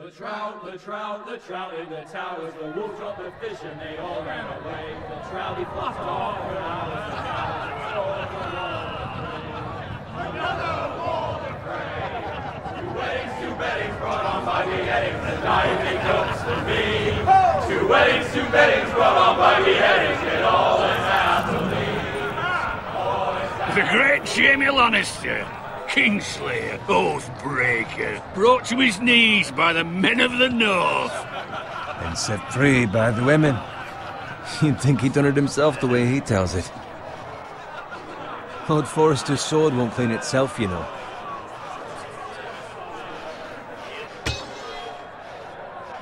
The trout in the towers, the wolf dropped the fish and they all ran away. The trouty flopped off when I was the another war to pray. Two weddings brought on by beheadings, the diving jokes for me. Two weddings brought on by beheadings, it all ends happily. The great Jamie Lannister, Kingslayer, Oathbreaker, brought to his knees by the men of the North. And set free by the women. You'd think he'd done it himself the way he tells it. Old Forrester's sword won't clean itself, you know.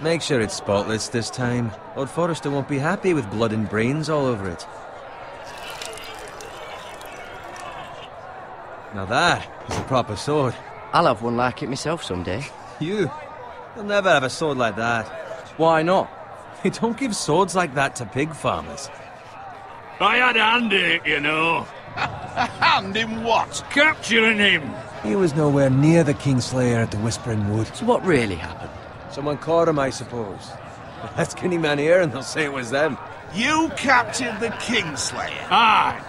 Make sure it's spotless this time. Old Forrester won't be happy with blood and brains all over it. Now that is a proper sword. I'll have one like it myself someday. You? You'll never have a sword like that. Why not? You don't give swords like that to pig farmers. I had a hand in it, you know. A hand in what? Capturing him. He was nowhere near the Kingslayer at the Whispering Wood. So what really happened? Someone caught him, I suppose. Ask any man here and they'll say it was them. You captured the Kingslayer? Aye.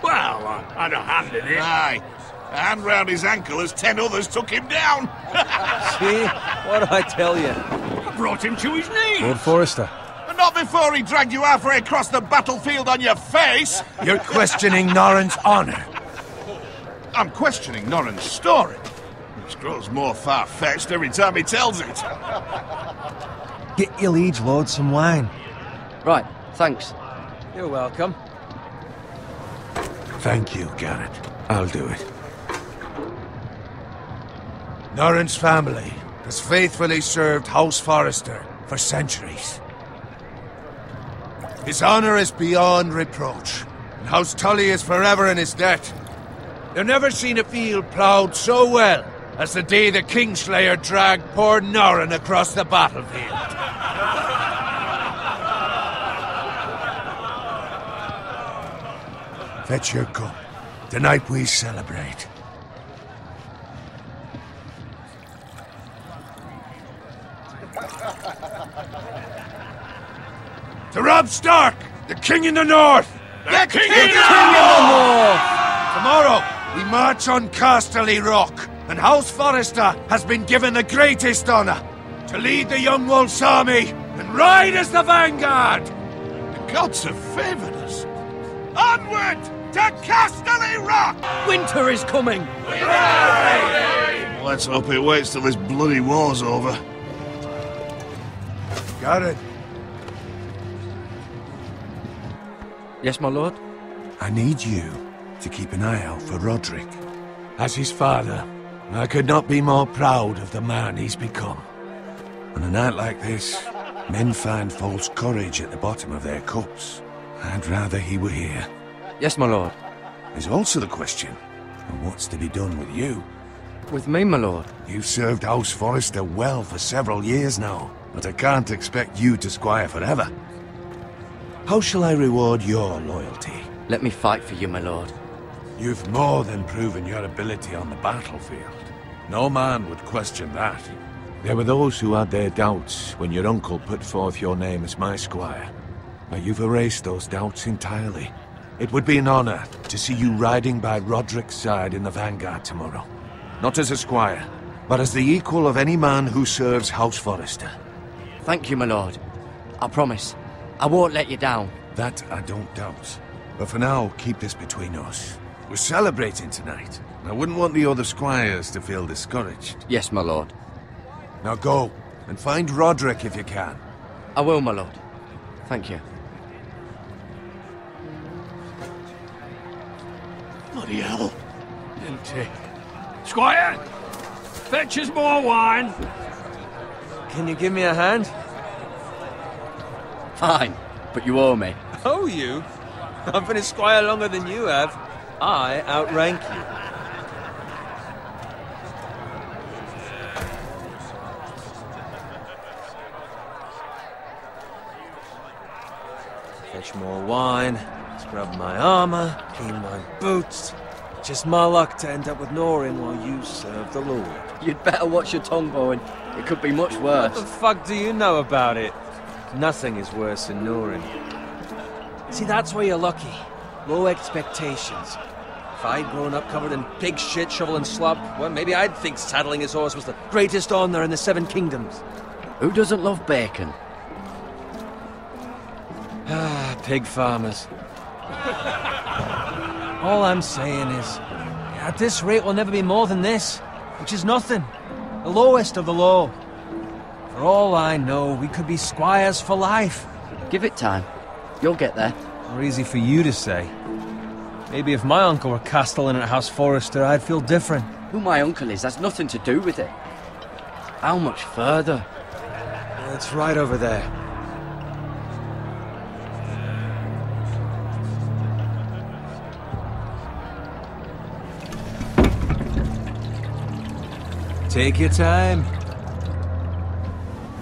Well, I had a hand in it. Aye. A hand round his ankle as 10 others took him down. See? What'd I tell you? I brought him to his knees. Old Forrester. But not before he dragged you halfway across the battlefield on your face. You're questioning Norrin's honor. I'm questioning Norrin's story, which grows more far-fetched every time he tells it. Get your liege lord some wine. Right, thanks. You're welcome. Thank you, Garrett. I'll do it. Norrin's family has faithfully served House Forrester for centuries. His honor is beyond reproach, and House Tully is forever in his debt. They've never seen a field ploughed so well as the day the Kingslayer dragged poor Norrin across the battlefield. Fetch your cup. Tonight we celebrate. To Robb Stark, the King in the North! The King in the North! Tomorrow, we march on Casterly Rock, and House Forrester has been given the greatest honor to lead the Young Wolf's army and ride as the vanguard! The gods have favored us. Onward to Casterly Rock! Winter is coming! Let's hope it waits till this bloody war's over. Got it. Yes, my lord? I need you to keep an eye out for Roderick. As his father, I could not be more proud of the man he's become. On a night like this, men find false courage at the bottom of their cups. I'd rather he were here. Yes, my lord. There's also the question of what's to be done with you. With me, my lord? You've served House Forrester well for several years now, but I can't expect you to squire forever. How shall I reward your loyalty? Let me fight for you, my lord. You've more than proven your ability on the battlefield. No man would question that. There were those who had their doubts when your uncle put forth your name as my squire. But you've erased those doubts entirely. It would be an honor to see you riding by Roderick's side in the vanguard tomorrow. Not as a squire, but as the equal of any man who serves House Forrester. Thank you, my lord. I promise. I won't let you down. That I don't doubt. But for now, keep this between us. We're celebrating tonight. I wouldn't want the other squires to feel discouraged. Yes, my lord. Now go, and find Roderick if you can. I will, my lord. Thank you. Bloody hell. Empty. Squire! Fetch us more wine. Can you give me a hand? Fine, but you owe me. Oh, you? I've been a squire longer than you have. I outrank you. Fetch more wine, scrub my armor, clean my boots, Just my luck to end up with Norin while you serve the Lord. You'd better watch your tongue, Bowen. It could be much worse. What the fuck do you know about it? Nothing is worse than Norin. See, that's where you're lucky. Low expectations. If I'd grown up covered in pig shit, shovel and slop, well, maybe I'd think saddling his horse was the greatest honor in the Seven Kingdoms. Who doesn't love bacon? Ah, pig farmers. All I'm saying is, at this rate we'll never be more than this, which is nothing. The lowest of the low. For all I know, we could be squires for life. Give it time. You'll get there. More easy for you to say. Maybe if my uncle were castellan at House Forrester, I'd feel different. Who my uncle is has nothing to do with it. How much further? It's right over there. Take your time.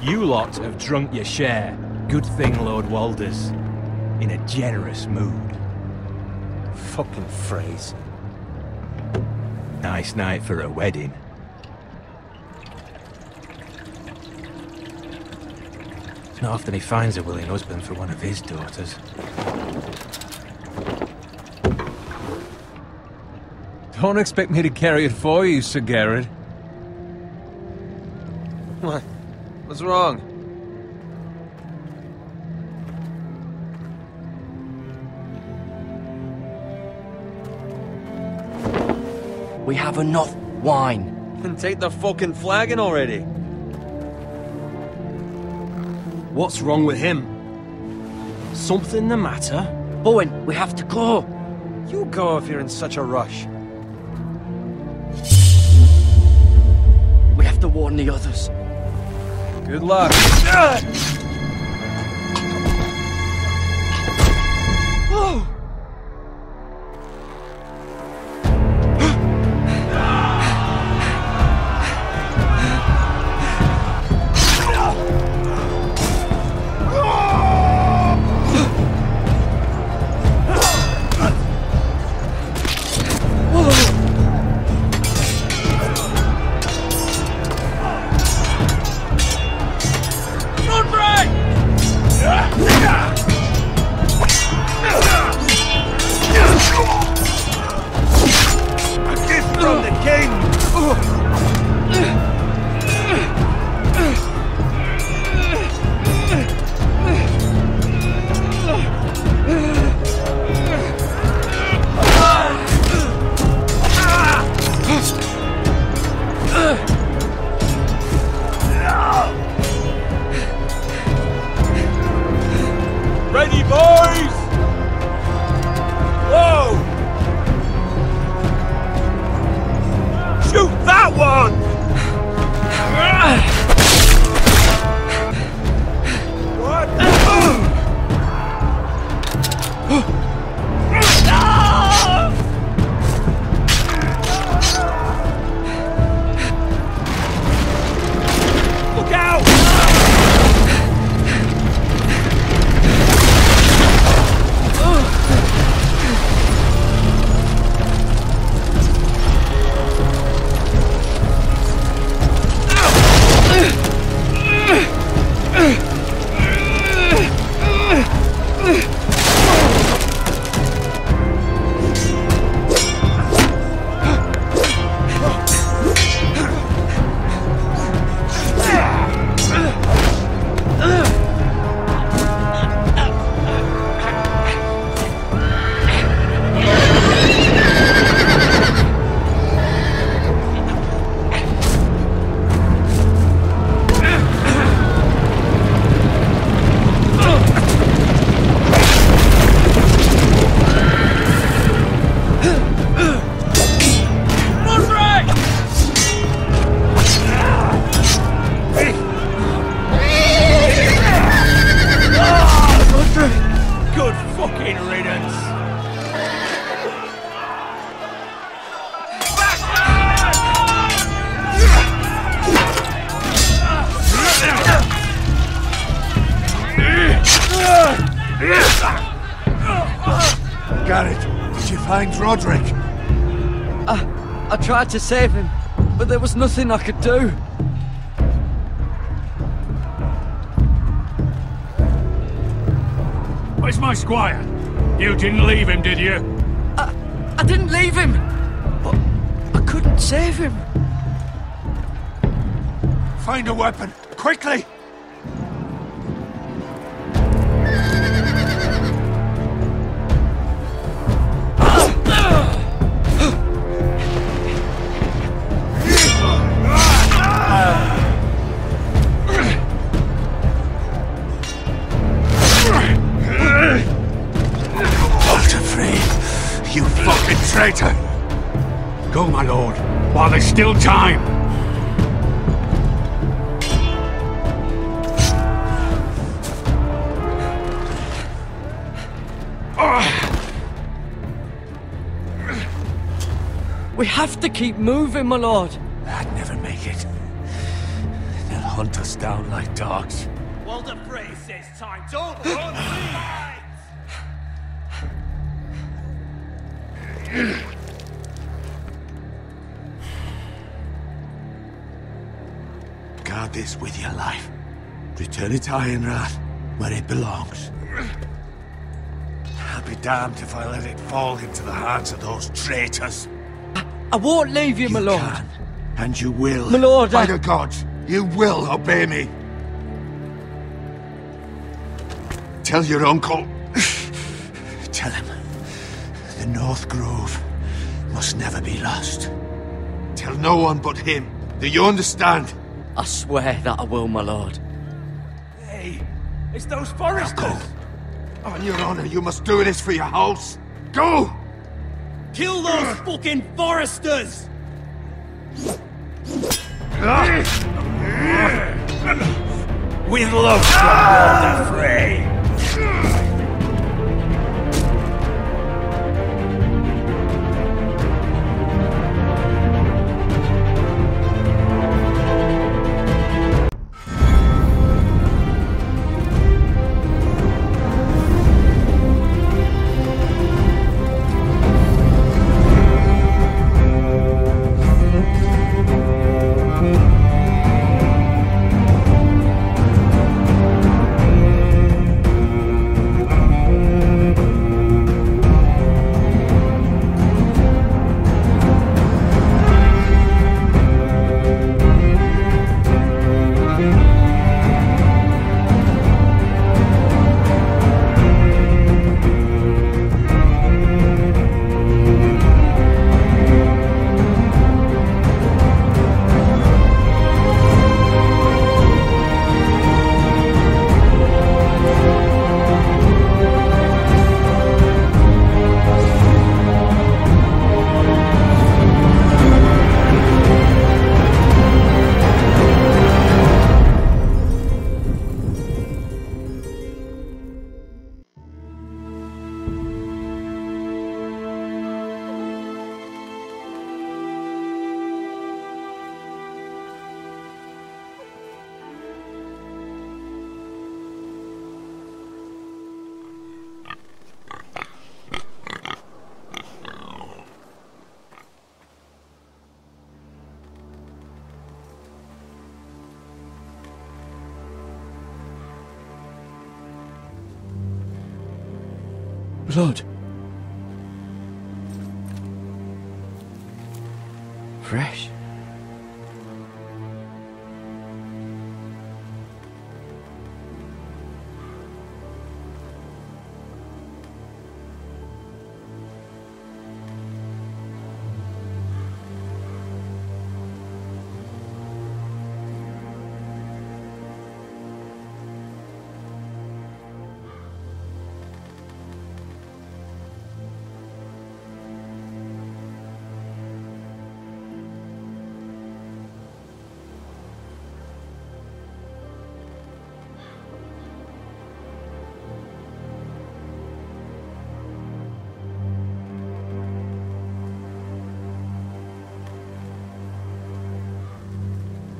You lot have drunk your share. Good thing Lord Walder's in a generous mood. Fucking phrase. Nice night for a wedding. It's not often he finds a willing husband for one of his daughters. Don't expect me to carry it for you, Sir Garrett. What? What's wrong? We have enough wine. Then take the fucking flagon already. What's wrong with him? Something the matter? Bowen, we have to go. You go if you're in such a rush. We have to warn the others. Good luck. Oh! Ready, boys! Whoa! Shoot that one! What? Look out! Garrett, did you find Roderick? I tried to save him, but there was nothing I could do. Where's my squire? You didn't leave him, did you? I didn't leave him, but I couldn't save him. Find a weapon, quickly! You fucking traitor! Go, my lord, while there's still time! We have to keep moving, my lord. I'd never make it. They'll hunt us down like dogs. Walder Frey says time. Don't run, please! Guard this with your life. Return it to Ironrath, where it belongs. I'll be damned if I let it fall into the hands of those traitors. I won't leave you, my lord. You can, and you will. My lord, By the gods, you will obey me. Tell your uncle. Tell him. The North Grove must never be lost. Tell no one but him. Do you understand? I swear that I will, my lord. Hey, it's those Forresters! Go. On your honor, you must do this for your house. Go! Kill those fucking Forresters! With love from Walder Frey! Blood. Fresh.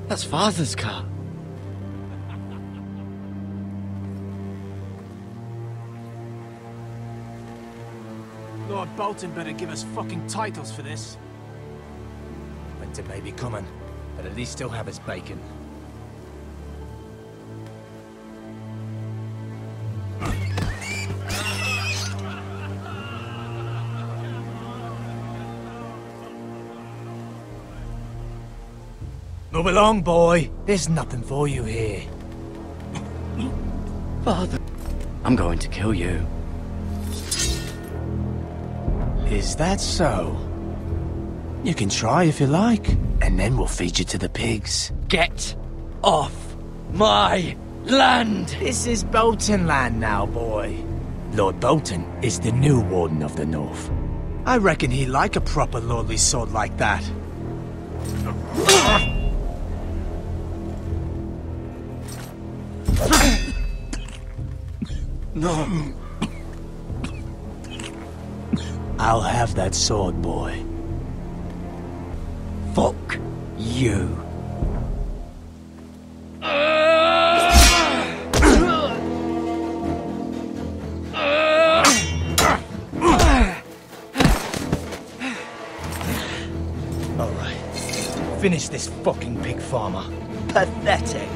That's Father's car. Lord Bolton better give us fucking titles for this. winter may be coming, but at least he'll have his bacon. Move along, boy. There's nothing for you here. Father, I'm going to kill you. Is that so? You can try if you like, and then we'll feed you to the pigs. Get off my land! This is Bolton land now, boy. Lord Bolton is the new Warden of the North. I reckon he'd like a proper lordly sword like that. No. I'll have that sword, boy. Fuck you. Alright. Finish this fucking pig farmer. Pathetic.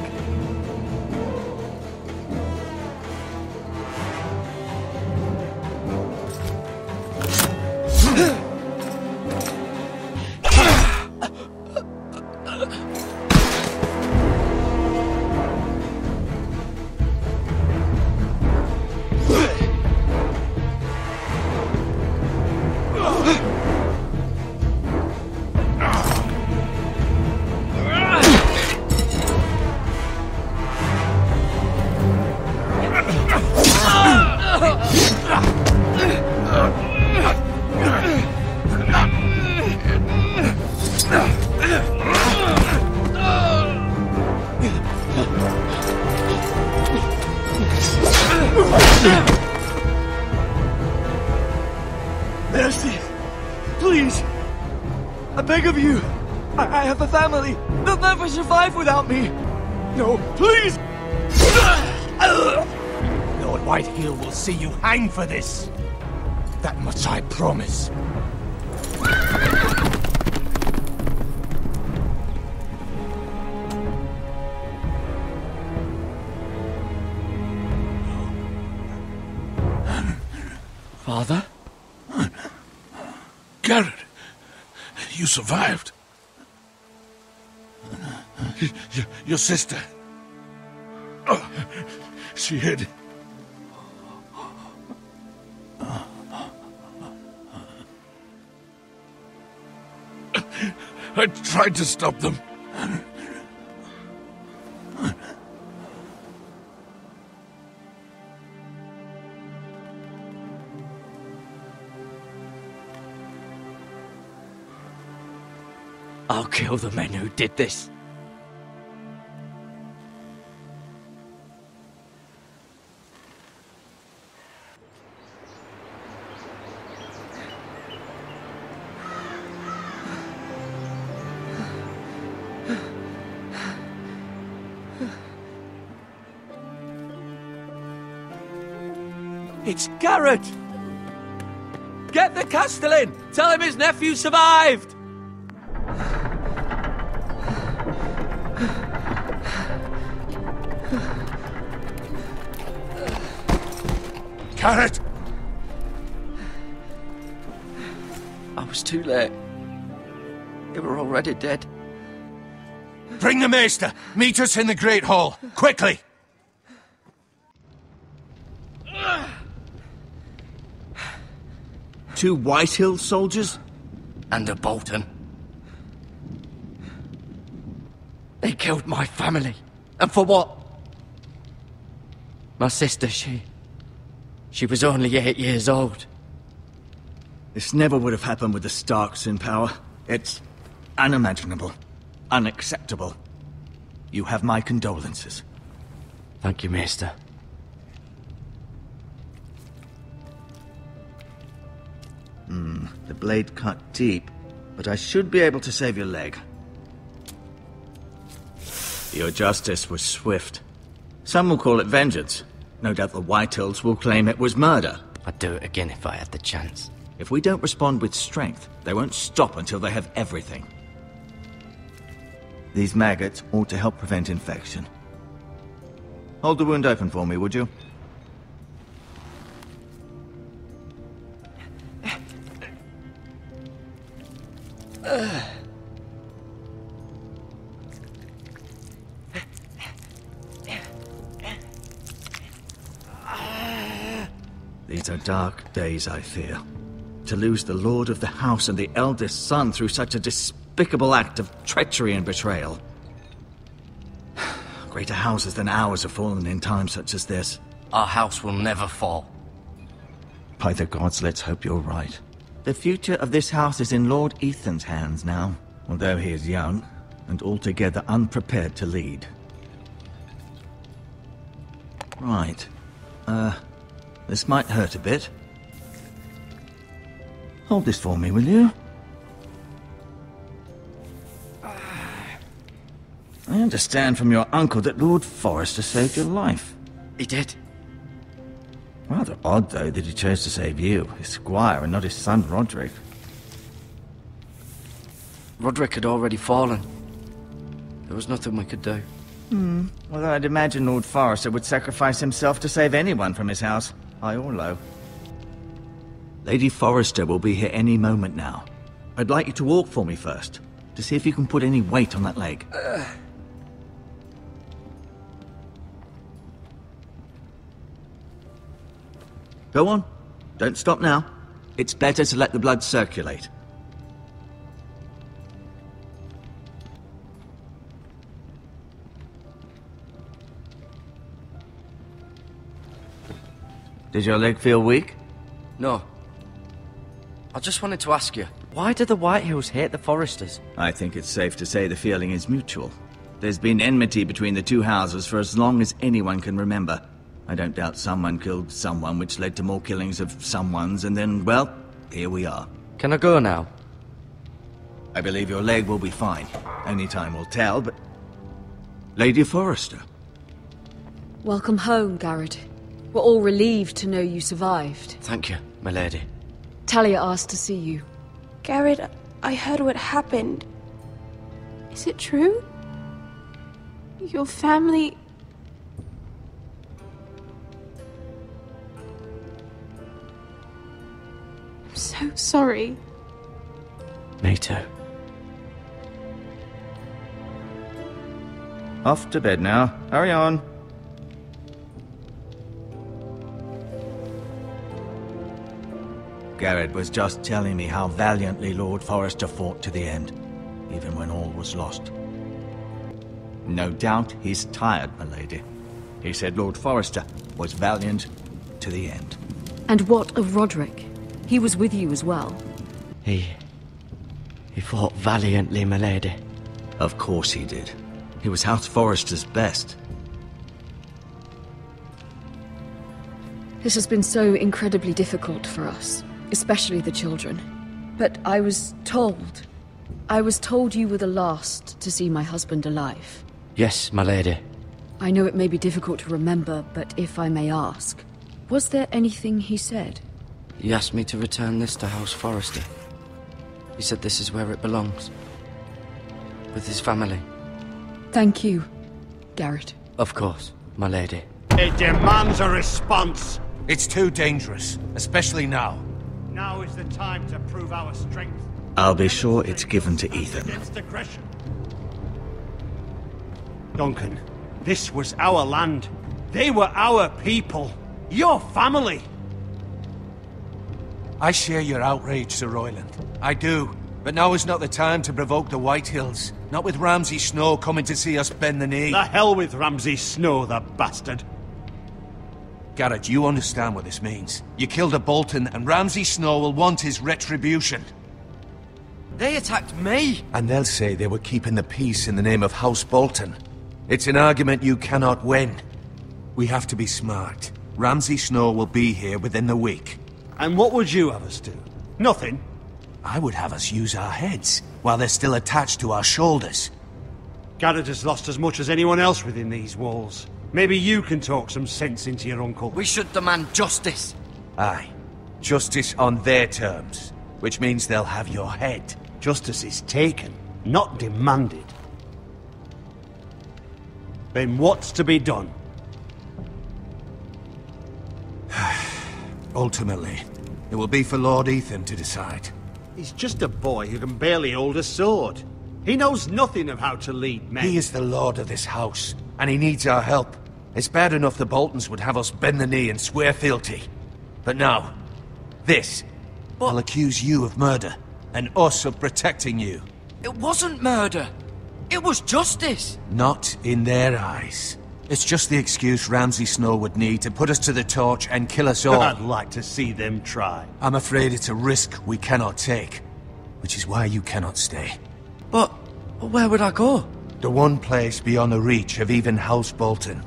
Mercy! Please! I beg of you! I have a family! They'll never survive without me! No, please! Lord Whitehill will see you hang for this. That much I promise. Father? Garrett, you survived. Your sister. Oh, she hid. I tried to stop them. I'll kill the men who did this. It's Garrett! Get the Castellan! Tell him his nephew survived! Garrett! I was too late. They were already dead. Bring the Maester! Meet us in the Great Hall! Quickly! Two Whitehill soldiers? And a Bolton. They killed my family. And for what? My sister, she was only 8 years old. This never would have happened with the Starks in power. It's unimaginable. Unacceptable. You have my condolences. Thank you, Maester. The blade cut deep, but I should be able to save your leg. Your justice was swift. Some will call it vengeance. No doubt the Whitehills will claim it was murder. I'd do it again if I had the chance. If we don't respond with strength, they won't stop until they have everything. These maggots ought to help prevent infection. Hold the wound open for me, would you? These are dark days, I fear. To lose the lord of the house and the eldest son through such a despicable act of treachery and betrayal. Greater houses than ours have fallen in times such as this. Our house will never fall. By the gods, let's hope you're right. The future of this house is in Lord Ethan's hands now, although he is young and altogether unprepared to lead. Right. This might hurt a bit. Hold this for me, will you? I understand from your uncle that Lord Forrester saved your life. He did. Rather odd, though, that he chose to save you, his squire, and not his son, Roderick. Roderick had already fallen. There was nothing we could do. Although I'd imagine Lord Forrester would sacrifice himself to save anyone from his house, high or low. Lady Forrester will be here any moment now. I'd like you to walk for me first, to see if you can put any weight on that leg. Go on. Don't stop now. It's better to let the blood circulate. Does your leg feel weak? No. I just wanted to ask you, why do the Whitehills hate the Forresters? I think it's safe to say the feeling is mutual. There's been enmity between the two houses for as long as anyone can remember. I don't doubt someone killed someone, which led to more killings of someones, and then, well, here we are. Can I go now? I believe your leg will be fine. Only time will tell, but... Lady Forrester. Welcome home, Garrett. We're all relieved to know you survived. Thank you, my lady. Talia asked to see you. Garrett, I heard what happened. Is it true? Your family... I'm so sorry. Me too. Off to bed now. Hurry on. Garrett was just telling me how valiantly Lord Forrester fought to the end, even when all was lost. No doubt he's tired, my lady. He said Lord Forrester was valiant to the end. And what of Roderick? He was with you as well. He fought valiantly, my lady. Of course he did. He was House Forrester's best. This has been so incredibly difficult for us, especially the children. But I was told you were the last to see my husband alive. Yes, my lady. I know it may be difficult to remember, but if I may ask, was there anything he said? He asked me to return this to House Forrester. He said this is where it belongs. With his family. Thank you, Garrett. Of course, my lady. It demands a response. It's too dangerous, especially now. Now is the time to prove our strength. I'll be sure it's given to Ethan. Against aggression. Duncan, this was our land. They were our people. Your family. I share your outrage, Sir Royland. I do. But now is not the time to provoke the Whitehills. Not with Ramsay Snow coming to see us bend the knee. The hell with Ramsay Snow, the bastard. Garrett, you understand what this means. You killed a Bolton, and Ramsay Snow will want his retribution. They attacked me! And they'll say they were keeping the peace in the name of House Bolton. It's an argument you cannot win. We have to be smart. Ramsay Snow will be here within the week. And what would you have us do? Nothing. I would have us use our heads, while they're still attached to our shoulders. Garrett has lost as much as anyone else within these walls. Maybe you can talk some sense into your uncle. We should demand justice. Aye. Justice on their terms, which means they'll have your head. Justice is taken, not demanded. Then what's to be done? Ultimately, it will be for Lord Ethan to decide. He's just a boy who can barely hold a sword. He knows nothing of how to lead men. He is the lord of this house, and he needs our help. It's bad enough the Boltons would have us bend the knee and swear fealty. But now, this. I'll accuse you of murder, and us of protecting you. It wasn't murder. It was justice. Not in their eyes. It's just the excuse Ramsay Snow would need to put us to the torch and kill us all. I'd like to see them try. I'm afraid it's a risk we cannot take, which is why you cannot stay. But where would I go? The one place beyond the reach of even House Bolton.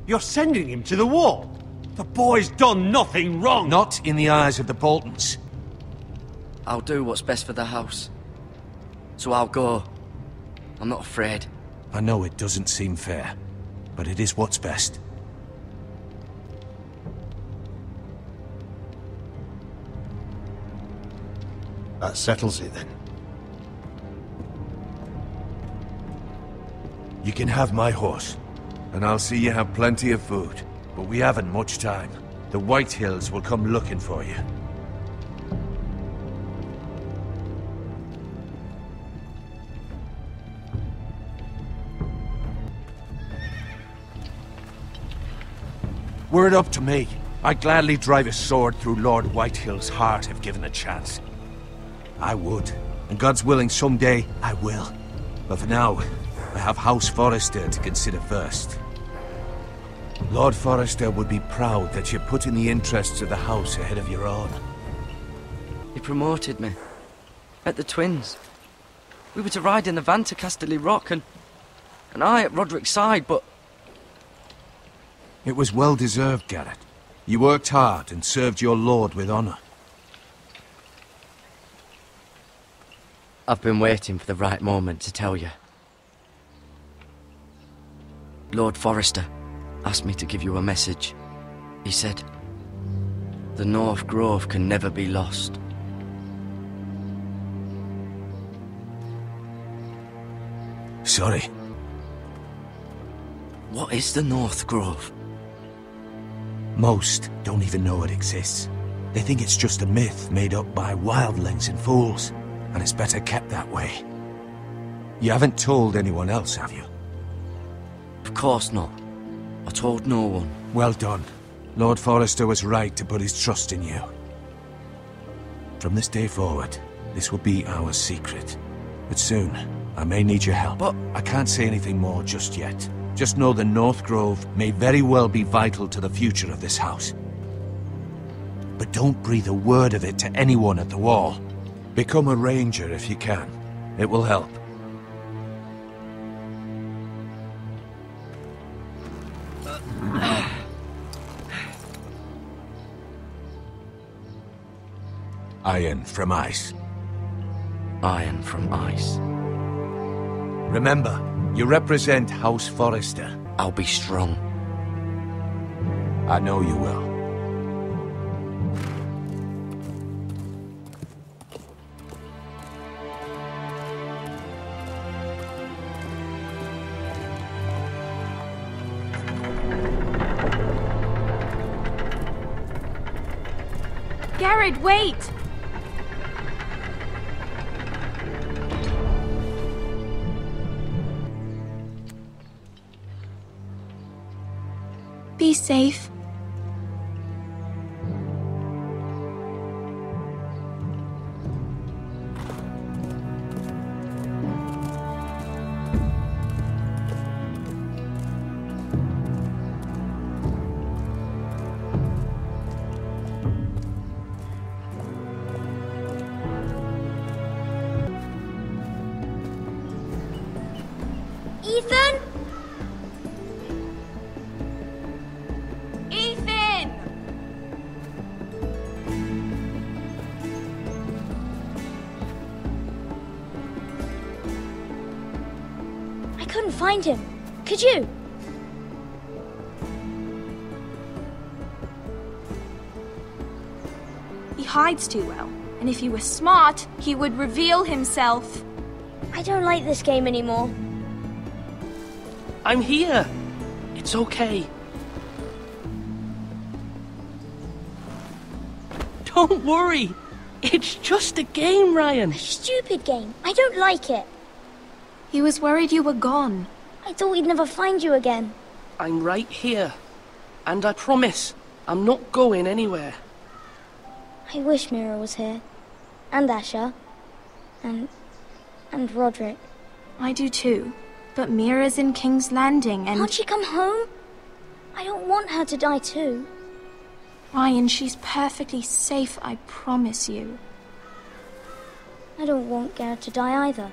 You're sending him to the war? The boy's done nothing wrong! Not in the eyes of the Boltons. I'll do what's best for the house. So I'll go. I'm not afraid. I know it doesn't seem fair, but it is what's best. That settles it then. You can have my horse, and I'll see you have plenty of food. But we haven't much time. The White Hills will come looking for you. Were it up to me, I'd gladly drive a sword through Lord Whitehill's heart if given a chance. I would, and God's willing someday I will. But for now, I have House Forrester to consider first. Lord Forrester would be proud that you're putting the interests of the house ahead of your own. He promoted me. At the Twins. We were to ride in the van to Casterly Rock, and I at Roderick's side, but... It was well deserved, Garrett. You worked hard and served your lord with honor. I've been waiting for the right moment to tell you. Lord Forrester asked me to give you a message. He said, the North Grove can never be lost. Sorry. What is the North Grove? Most don't even know it exists. They think it's just a myth made up by wildlings and fools, and it's better kept that way. You haven't told anyone else, have you? Of course not. I told no one. Well done. Lord Forrester was right to put his trust in you. From this day forward, this will be our secret. But soon, I may need your help. But I can't say anything more just yet. Just know the North Grove may very well be vital to the future of this house. But don't breathe a word of it to anyone at the wall. Become a ranger if you can. It will help. Iron from ice. Iron from ice. Remember, you represent House Forrester. I'll be strong. I know you will. Garrett, wait! Be safe. Ethan? Ethan! I couldn't find him. Could you? He hides too well, and if he was smart, he would reveal himself. I don't like this game anymore. I'm here. It's okay. Don't worry. It's just a game, Ryan. A stupid game. I don't like it. He was worried you were gone. I thought we'd never find you again. I'm right here. And I promise, I'm not going anywhere. I wish Mira was here. And Asher. And Roderick. I do too. But Mira's in King's Landing and... Can't she come home? I don't want her to die too. Ryan, she's perfectly safe, I promise you. I don't want Garrett to die either.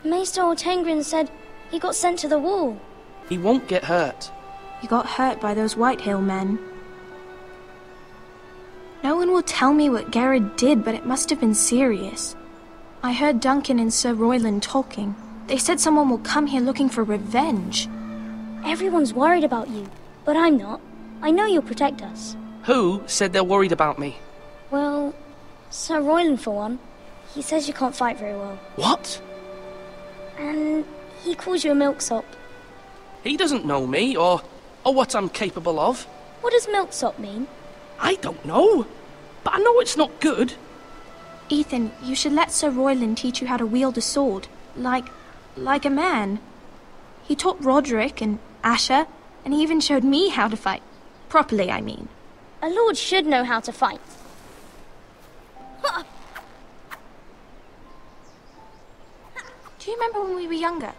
Maester Ortengrin said he got sent to the wall. He won't get hurt. He got hurt by those Whitehill men. No one will tell me what Garrett did, but it must have been serious. I heard Duncan and Sir Royland talking. They said someone will come here looking for revenge. Everyone's worried about you, but I'm not. I know you'll protect us. Who said they're worried about me? Well, Sir Royland for one. He says you can't fight very well. What? And he calls you a milksop. He doesn't know me, or what I'm capable of. What does milksop mean? I don't know, but I know it's not good. Ethan, you should let Sir Royland teach you how to wield a sword, like a man. He taught Roderick and Asher, and he even showed me how to fight. Properly, I mean. A lord should know how to fight. Do you remember when we were younger?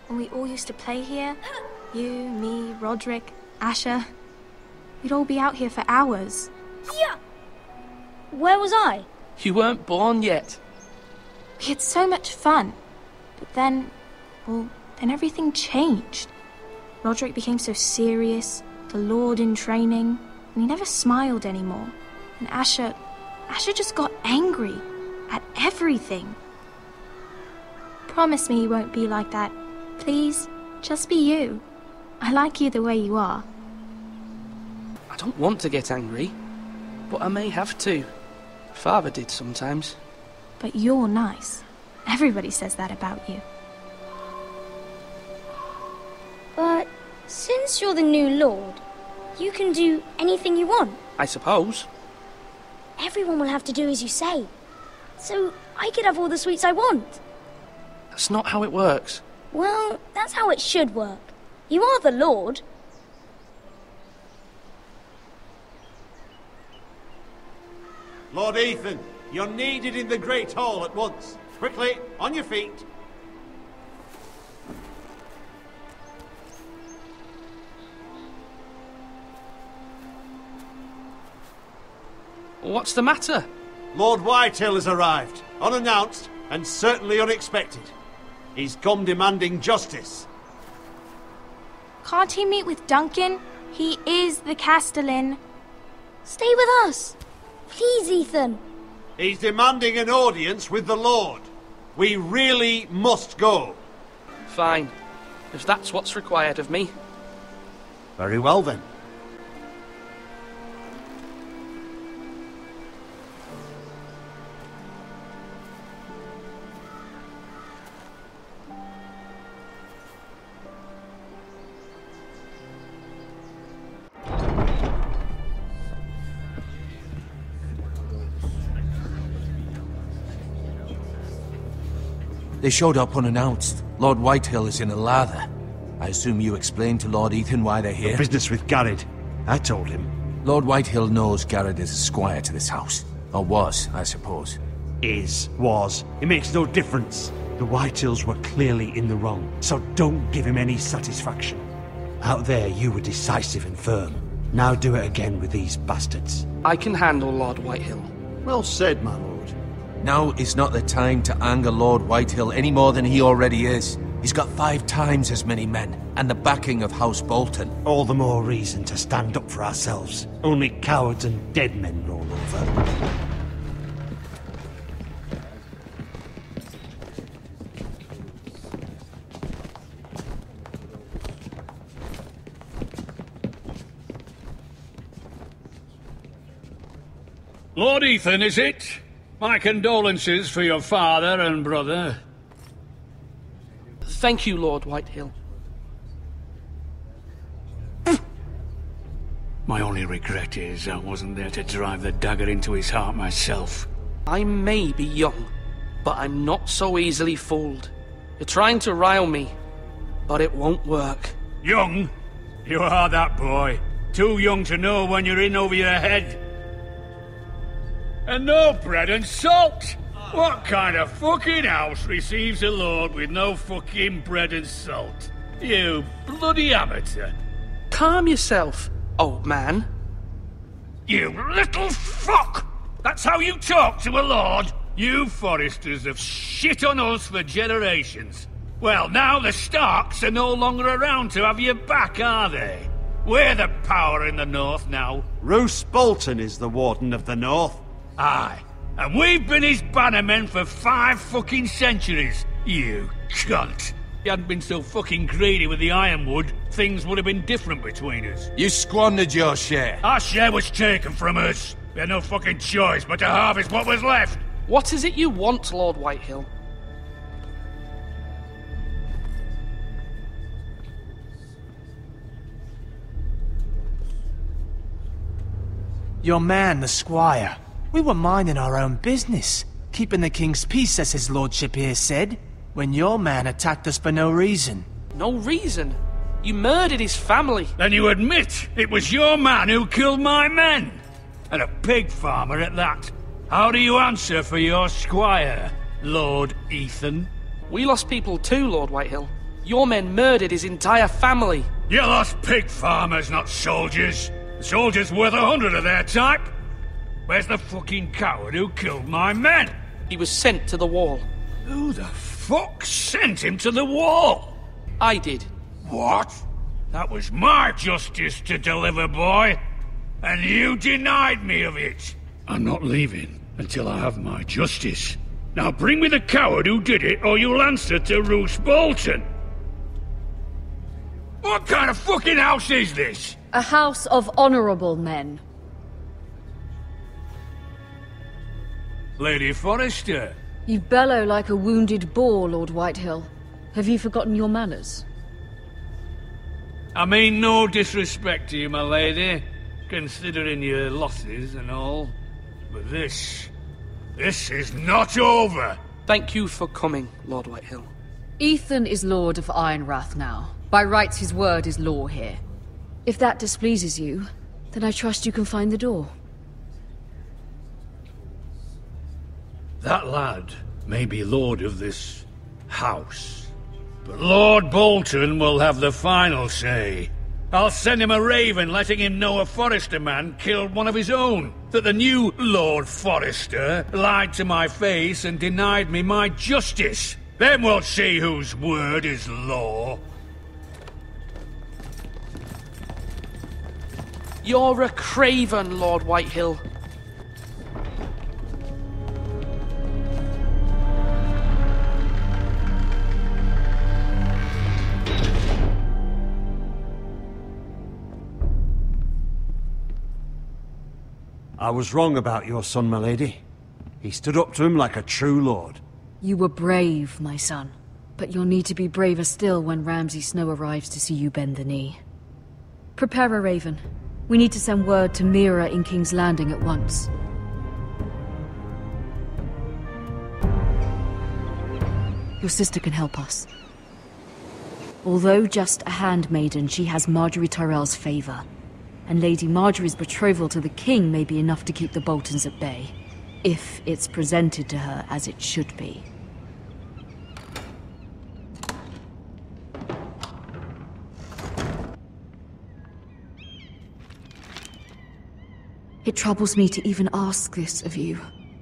When we all used to play here? You, me, Roderick, Asher. We'd all be out here for hours. Yeah. Where was I? You weren't born yet. We had so much fun. But then everything changed. Roderick became so serious, the lord in training, and he never smiled anymore. And Asher just got angry at everything. Promise me you won't be like that. Please, just be you. I like you the way you are. I don't want to get angry, but I may have to. Father did sometimes. But you're nice. Everybody says that about you. But since you're the new lord, you can do anything you want. I suppose. Everyone will have to do as you say. So I could have all the sweets I want. That's not how it works. Well, that's how it should work. You are the lord. Lord Ethan, you're needed in the Great Hall at once. Quickly, on your feet. What's the matter? Lord Whitehill has arrived, unannounced and certainly unexpected. He's come demanding justice. Can't he meet with Duncan? He is the Castellan. Stay with us. Please, Ethan. He's demanding an audience with the Lord. We really must go. Fine, if that's what's required of me. Very well then. They showed up unannounced. Lord Whitehill is in a lather. I assume you explained to Lord Ethan why they're here? The business with Garrett. I told him. Lord Whitehill knows Garrett is a squire to this house. Or was, I suppose. Was. It makes no difference. The Whitehills were clearly in the wrong, so don't give him any satisfaction. Out there, you were decisive and firm. Now do it again with these bastards. I can handle Lord Whitehill. Well said, my lord. Now is not the time to anger Lord Whitehill any more than he already is. He's got 5 times as many men, and the backing of House Bolton. All the more reason to stand up for ourselves. Only cowards and dead men roll over. Lord Ethan, is it? My condolences for your father and brother. Thank you, Lord Whitehill. My only regret is I wasn't there to drive the dagger into his heart myself. I may be young, but I'm not so easily fooled. You're trying to rile me, but it won't work. Young? You are that boy. Too young to know when you're in over your head. And no bread and salt! What kind of fucking house receives a lord with no fucking bread and salt? You bloody amateur. Calm yourself, old man. You little fuck! That's how you talk to a lord? You Forresters have shit on us for generations. Well, now the Starks are no longer around to have your back, are they? We're the power in the north now. Roose Bolton is the Warden of the North. Aye, and we've been his bannermen for 5 fucking centuries. You cunt. He hadn't been so fucking greedy with the ironwood, things would have been different between us. You squandered your share. Our share was taken from us. We had no fucking choice but to harvest what was left. What is it you want, Lord Whitehill? Your man, the squire. We were minding our own business, keeping the king's peace, as his lordship here said, when your man attacked us for no reason. No reason? You murdered his family. Then you admit it was your man who killed my men? And a pig farmer at that. How do you answer for your squire, Lord Ethan? We lost people too, Lord Whitehill. Your men murdered his entire family. You lost pig farmers, not soldiers. The soldiers worth 100 of their type. Where's the fucking coward who killed my men? He was sent to the wall. Who the fuck sent him to the wall? I did. What? That was my justice to deliver, boy. And you denied me of it. I'm not leaving until I have my justice. Now bring me the coward who did it, or you'll answer to Roose Bolton. What kind of fucking house is this? A house of honorable men. Lady Forrester. You bellow like a wounded boar, Lord Whitehill. Have you forgotten your manners? I mean no disrespect to you, my lady, considering your losses and all. But this is not over. Thank you for coming, Lord Whitehill. Ethan is Lord of Ironrath now. By rights, his word is law here. If that displeases you, then I trust you can find the door. That lad may be lord of this house, but Lord Bolton will have the final say. I'll send him a raven letting him know a Forrester man killed one of his own, that the new Lord Forrester lied to my face and denied me my justice. Then we'll see whose word is law. You're a craven, Lord Whitehill. I was wrong about your son, my lady. He stood up to him like a true lord. You were brave, my son. But you'll need to be braver still when Ramsay Snow arrives to see you bend the knee. Prepare a raven. We need to send word to Mira in King's Landing at once. Your sister can help us. Although just a handmaiden, she has Marjorie Tyrell's favor. And Lady Marjorie's betrothal to the king may be enough to keep the Boltons at bay. If it's presented to her as it should be. It troubles me to even ask this of you,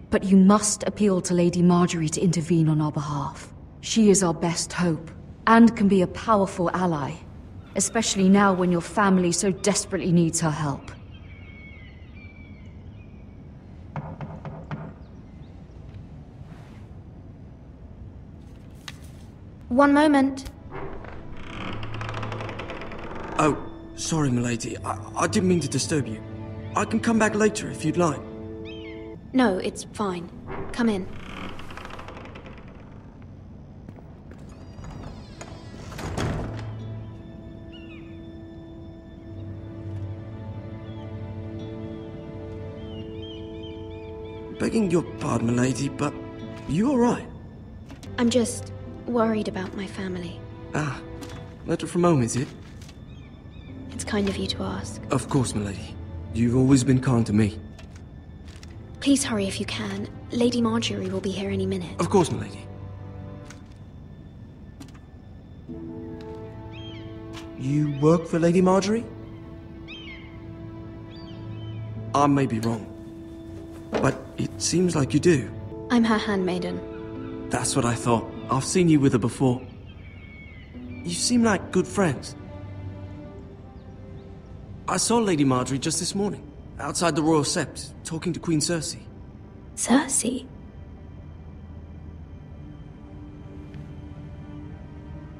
but you must appeal to Lady Marjorie to intervene on our behalf. She is our best hope, and can be a powerful ally, especially now when your family so desperately needs her help. One moment. Oh, sorry, milady. I didn't mean to disturb you. I can come back later if you'd like. No, it's fine. Come in. Begging your pardon, milady, but you alright? I'm just worried about my family. Ah, letter from home, is it? It's kind of you to ask. Of course, milady. You've always been kind to me. Please hurry if you can. Lady Marjorie will be here any minute. Of course, milady. You work for Lady Marjorie? I may be wrong, but it seems like you do. I'm her handmaiden. That's what I thought. I've seen you with her before. You seem like good friends. I saw Lady Marjorie just this morning, outside the Royal Sept, talking to Queen Cersei. Cersei?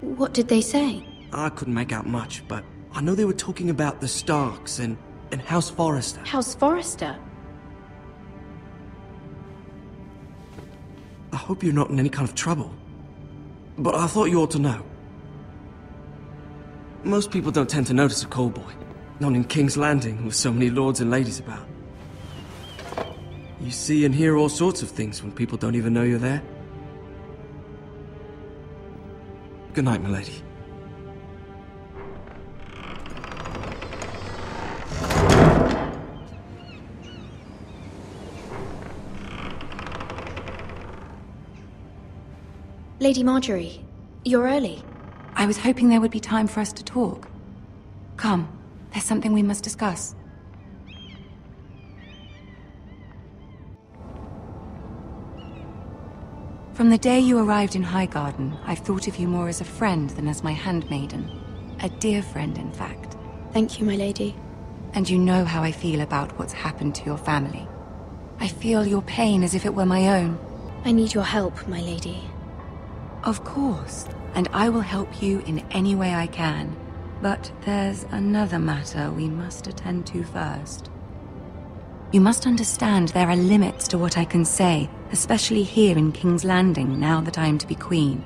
What did they say? I couldn't make out much, but I know they were talking about the Starks and House Forrester. House Forrester? I hope you're not in any kind of trouble. But I thought you ought to know. Most people don't tend to notice a call boy. Not in King's Landing, with so many lords and ladies about. You see and hear all sorts of things when people don't even know you're there. Good night, milady. Lady Marjorie, you're early. I was hoping there would be time for us to talk. Come, there's something we must discuss. From the day you arrived in Highgarden, I've thought of you more as a friend than as my handmaiden. A dear friend, in fact. Thank you, my lady. And you know how I feel about what's happened to your family. I feel your pain as if it were my own. I need your help, my lady. Of course, and I will help you in any way I can. But there's another matter we must attend to first. You must understand there are limits to what I can say, especially here in King's Landing, now that I am to be queen.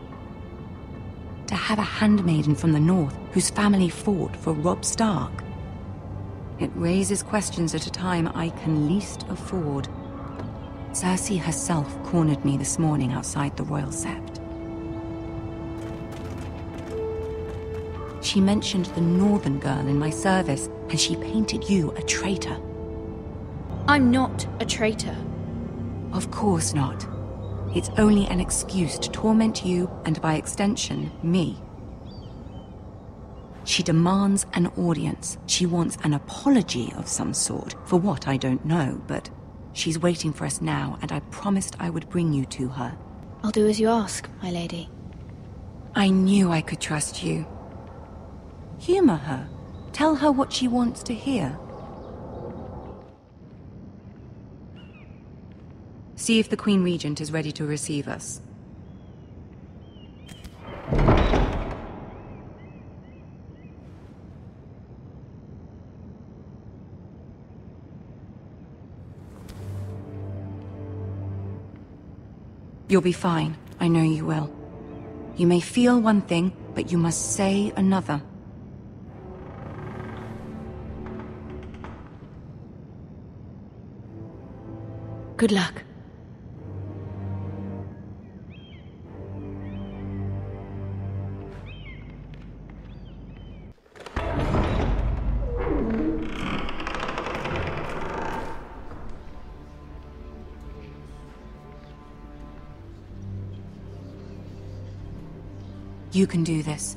To have a handmaiden from the north whose family fought for Robb Stark. It raises questions at a time I can least afford. Cersei herself cornered me this morning outside the Royal Sept. She mentioned the northern girl in my service, and she painted you a traitor. I'm not a traitor. Of course not. It's only an excuse to torment you, and by extension, me. She demands an audience. She wants an apology of some sort, for what I don't know, but she's waiting for us now, and I promised I would bring you to her. I'll do as you ask, my lady. I knew I could trust you. Humor her. Tell her what she wants to hear. See if the Queen Regent is ready to receive us. You'll be fine. I know you will. You may feel one thing, but you must say another. Good luck. You can do this.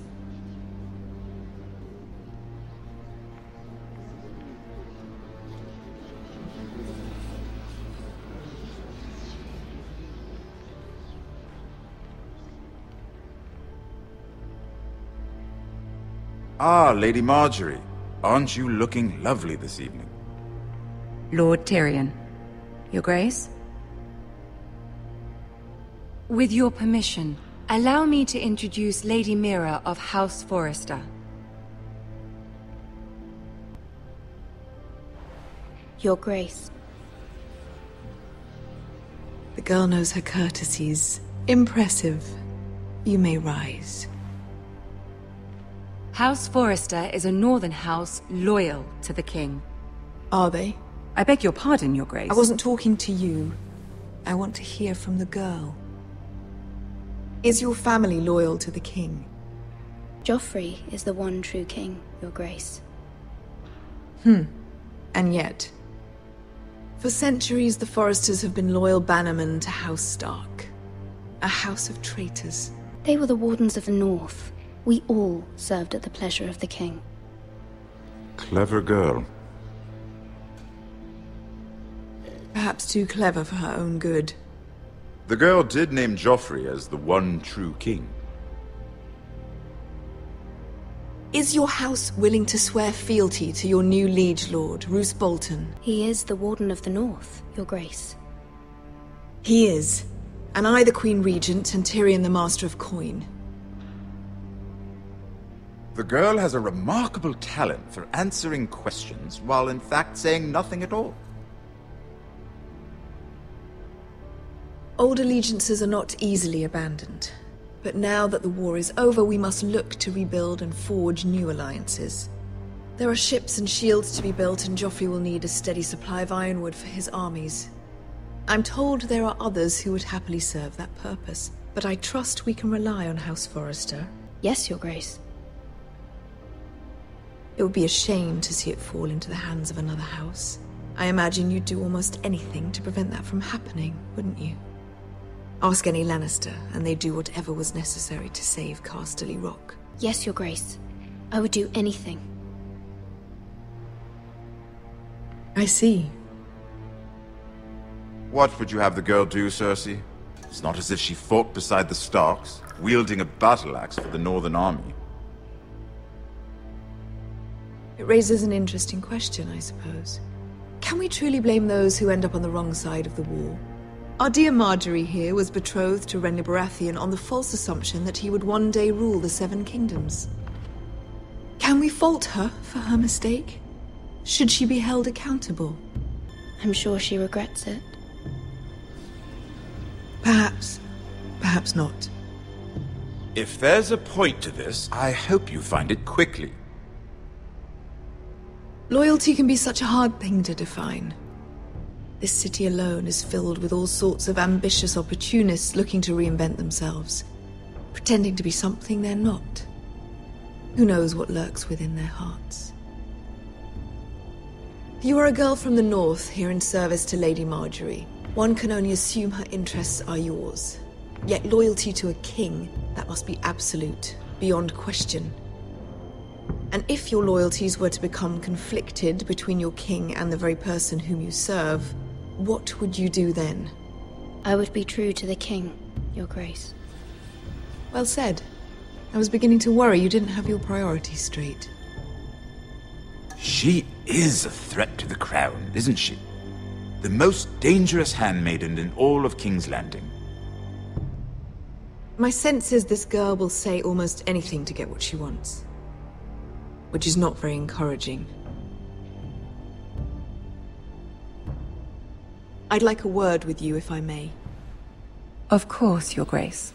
Ah, Lady Marjorie. Aren't you looking lovely this evening? Lord Tyrion. Your Grace? With your permission, allow me to introduce Lady Mira of House Forrester. Your Grace. The girl knows her courtesies. Impressive. You may rise. House Forrester is a northern house loyal to the king. Are they? I beg your pardon, Your Grace. I wasn't talking to you. I want to hear from the girl. Is your family loyal to the king? Joffrey is the one true king, Your Grace. And yet, for centuries the Forresters have been loyal bannermen to House Stark. A house of traitors. They were the Wardens of the North. We all served at the pleasure of the king. Clever girl. Perhaps too clever for her own good. The girl did name Joffrey as the one true king. Is your house willing to swear fealty to your new liege lord, Roose Bolton? He is the Warden of the North, Your Grace. He is. And I the Queen Regent and Tyrion the Master of Coin. The girl has a remarkable talent for answering questions while in fact saying nothing at all. Old allegiances are not easily abandoned. But now that the war is over, we must look to rebuild and forge new alliances. There are ships and shields to be built, and Joffrey will need a steady supply of ironwood for his armies. I'm told there are others who would happily serve that purpose, but I trust we can rely on House Forrester. Yes, Your Grace. It would be a shame to see it fall into the hands of another house. I imagine you'd do almost anything to prevent that from happening, wouldn't you? Ask any Lannister, and they'd do whatever was necessary to save Casterly Rock. Yes, Your Grace. I would do anything. I see. What would you have the girl do, Cersei? It's not as if she fought beside the Starks, wielding a battle axe for the Northern Army. It raises an interesting question, I suppose. Can we truly blame those who end up on the wrong side of the war? Our dear Marjorie here was betrothed to Renly Baratheon on the false assumption that he would one day rule the Seven Kingdoms. Can we fault her for her mistake? Should she be held accountable? I'm sure she regrets it. Perhaps. Perhaps not. If there's a point to this, I hope you find it quickly. Loyalty can be such a hard thing to define. This city alone is filled with all sorts of ambitious opportunists looking to reinvent themselves, pretending to be something they're not. Who knows what lurks within their hearts? You are a girl from the north here in service to Lady Marjorie. One can only assume her interests are yours. Yet loyalty to a king, that must be absolute, beyond question. And if your loyalties were to become conflicted between your king and the very person whom you serve, what would you do then? I would be true to the king, Your Grace. Well said. I was beginning to worry you didn't have your priorities straight. She is a threat to the crown, isn't she? The most dangerous handmaiden in all of King's Landing. My sense is this girl will say almost anything to get what she wants. Which is not very encouraging. I'd like a word with you, if I may. Of course, Your Grace.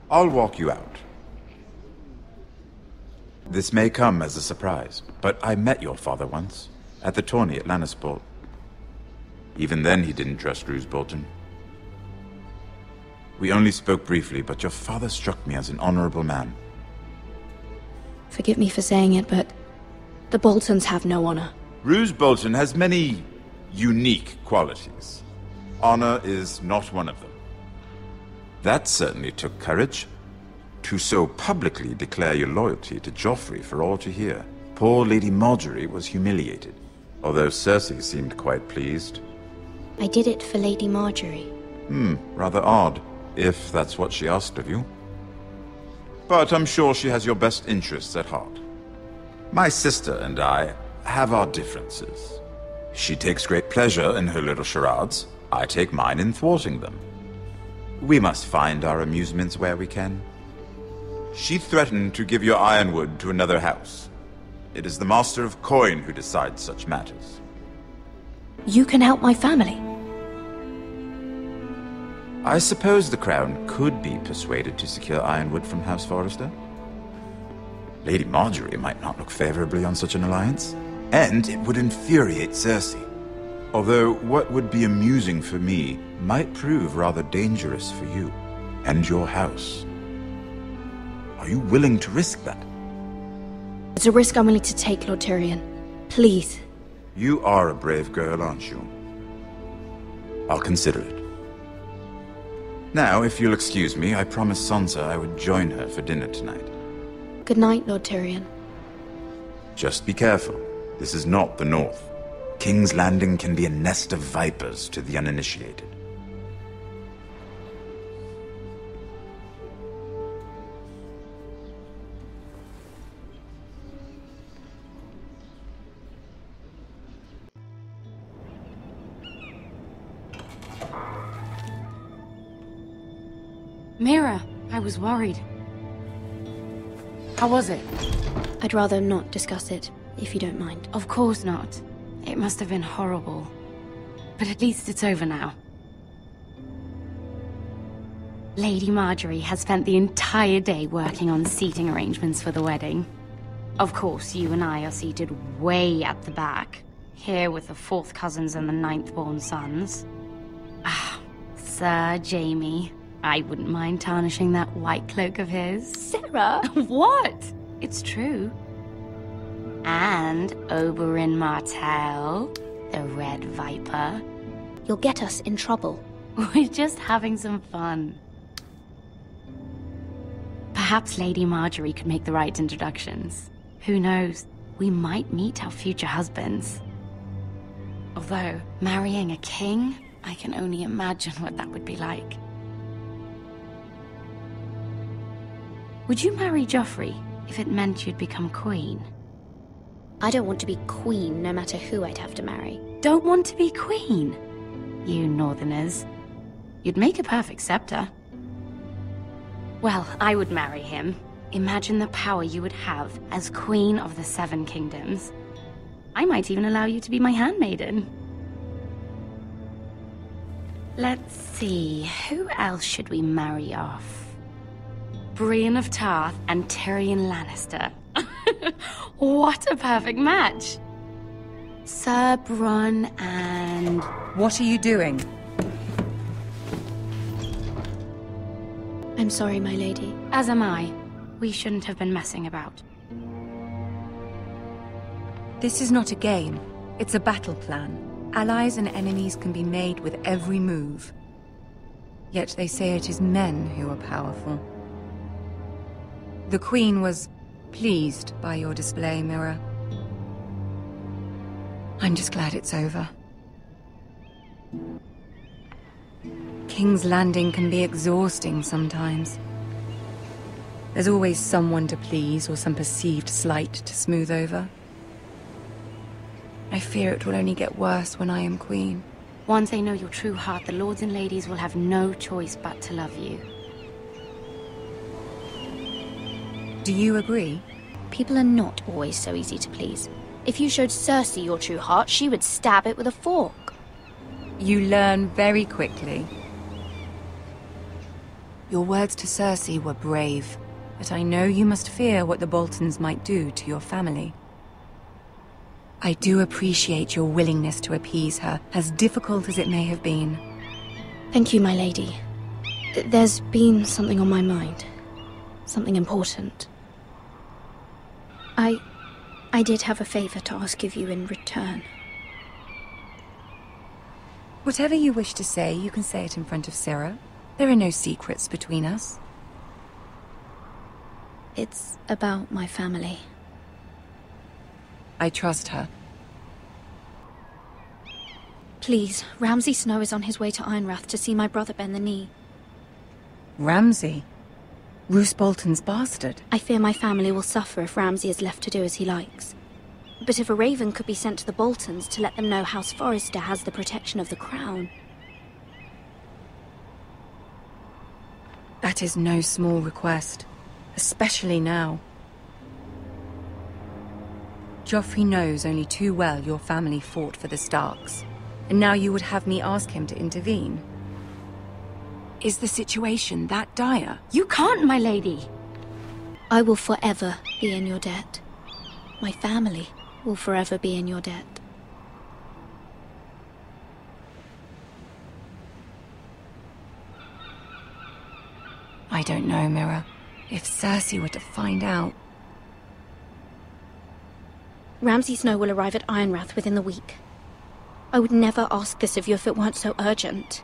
I'll walk you out. This may come as a surprise, but I met your father once, at the tourney at Lannisport. Even then he didn't trust Roose Bolton. We only spoke briefly, but your father struck me as an honorable man. Forgive me for saying it, but the Boltons have no honor. Roose Bolton has many unique qualities. Honor is not one of them. That certainly took courage. To so publicly declare your loyalty to Joffrey for all to hear. Poor Lady Marjorie was humiliated, although Cersei seemed quite pleased. I did it for Lady Marjorie. Rather odd, if that's what she asked of you. But I'm sure she has your best interests at heart. My sister and I have our differences. She takes great pleasure in her little charades. I take mine in thwarting them. We must find our amusements where we can. She threatened to give your ironwood to another house. It is the Master of Coin who decides such matters. You can help my family. I suppose the Crown could be persuaded to secure ironwood from House Forrester. Lady Marjorie might not look favorably on such an alliance, and it would infuriate Cersei. Although what would be amusing for me might prove rather dangerous for you and your house. Are you willing to risk that? It's a risk I'm willing to take, Lord Tyrion. Please. You are a brave girl, aren't you? I'll consider it. Now, if you'll excuse me, I promised Sansa I would join her for dinner tonight. Good night, Lord Tyrion. Just be careful. This is not the North. King's Landing can be a nest of vipers to the uninitiated. Mira, I was worried. How was it? I'd rather not discuss it, if you don't mind. Of course not. It must have been horrible. But at least it's over now. Lady Marjorie has spent the entire day working on seating arrangements for the wedding. Of course, you and I are seated way at the back, here with the 4th cousins and the 9th-born sons. Ah, Sir Jaime. I wouldn't mind tarnishing that white cloak of his. Sarah! What? It's true. And Oberyn Martell, the Red Viper. You'll get us in trouble. We're just having some fun. Perhaps Lady Marjorie could make the right introductions. Who knows? We might meet our future husbands. Although, marrying a king, I can only imagine what that would be like. Would you marry Joffrey if it meant you'd become queen? I don't want to be queen no matter who I'd have to marry. Don't want to be queen? You northerners. You'd make a perfect scepter. Well, I would marry him. Imagine the power you would have as Queen of the 7 Kingdoms. I might even allow you to be my handmaiden. Let's see, who else should we marry off? Brienne of Tarth and Tyrion Lannister. What a perfect match! Sir Bronn and... What are you doing? I'm sorry, my lady. As am I. We shouldn't have been messing about. This is not a game. It's a battle plan. Allies and enemies can be made with every move. Yet they say it is men who are powerful. The Queen was pleased by your display, Mira. I'm just glad it's over. King's Landing can be exhausting sometimes. There's always someone to please or some perceived slight to smooth over. I fear it will only get worse when I am queen. Once they know your true heart, the lords and ladies will have no choice but to love you. Do you agree? People are not always so easy to please. If you showed Cersei your true heart, she would stab it with a fork. You learn very quickly. Your words to Cersei were brave, but I know you must fear what the Boltons might do to your family. I do appreciate your willingness to appease her, as difficult as it may have been. Thank you, my lady. There's been something on my mind. Something important. I did have a favor to ask of you in return. Whatever you wish to say, you can say it in front of Sarah. There are no secrets between us. It's about my family. I trust her. Please, Ramsay Snow is on his way to Ironrath to see my brother bend the knee. Ramsay? Roose Bolton's bastard? I fear my family will suffer if Ramsay is left to do as he likes. But if a raven could be sent to the Boltons to let them know House Forrester has the protection of the crown... That is no small request, especially now. Joffrey knows only too well your family fought for the Starks, and now you would have me ask him to intervene. Is the situation that dire? You can't, my lady! I will forever be in your debt. My family will forever be in your debt. I don't know, Mira. If Cersei were to find out... Ramsay Snow will arrive at Ironrath within the week. I would never ask this of you if it weren't so urgent.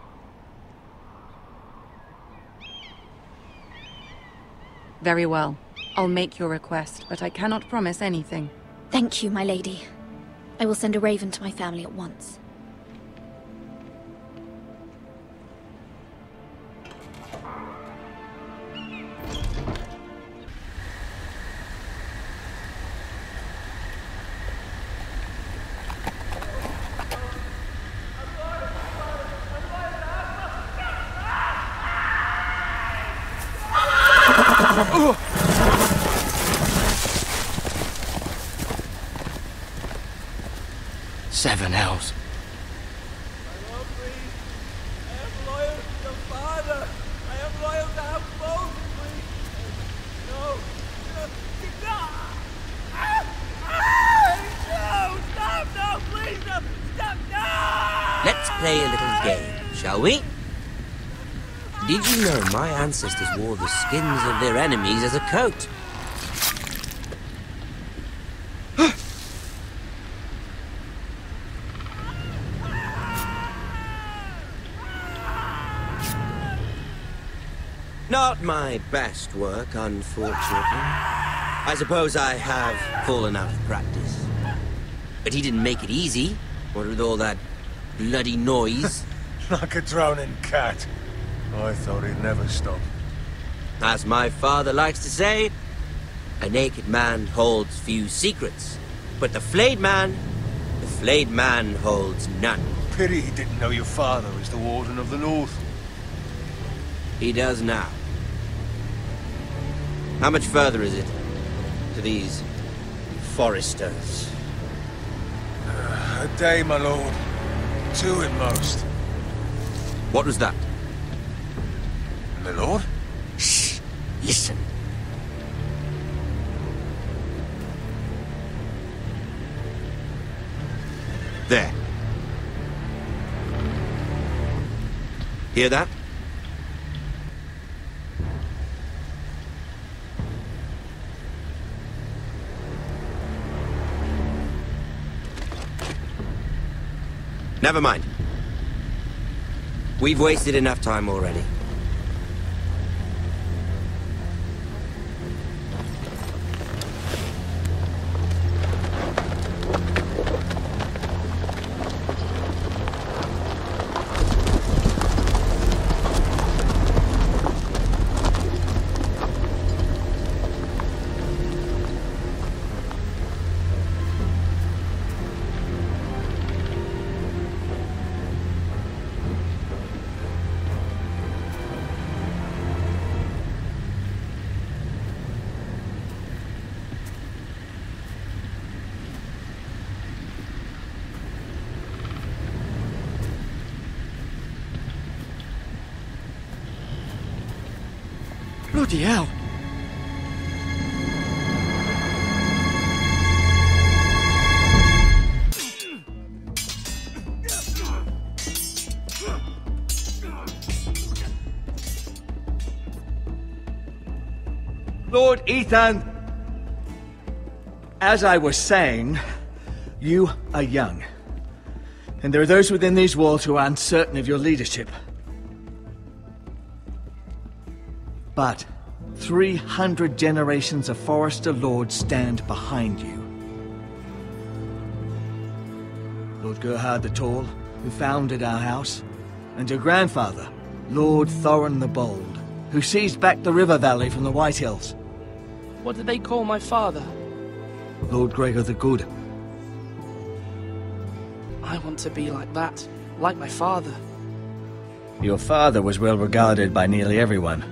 Very well. I'll make your request, but I cannot promise anything. Thank you, my lady. I will send a raven to my family at once. Seven hells. Let's play a little game, shall we? Did you know my ancestors wore the skins of their enemies as a coat? Not my best work, unfortunately. I suppose I have fallen out of practice. But he didn't make it easy, what with all that bloody noise. Like a drowning cat. I thought he'd never stop. As my father likes to say, a naked man holds few secrets, but the flayed man holds none. Pity he didn't know your father was the Warden of the North. He does now. How much further is it to these Forresters? A day, my lord. 2 at most. What was that? My lord? Shh! Listen. There. Hear that? Never mind. We've wasted enough time already. Bloody hell! Lord Ethan! As I was saying, you are young. And there are those within these walls who are uncertain of your leadership. But 300 generations of Forrester lords stand behind you. Lord Gerhard the Tall, who founded our house, and your grandfather, Lord Thorin the Bold, who seized back the river valley from the White Hills. What did they call my father? Lord Gregor the Good. I want to be like that, like my father. Your father was well regarded by nearly everyone.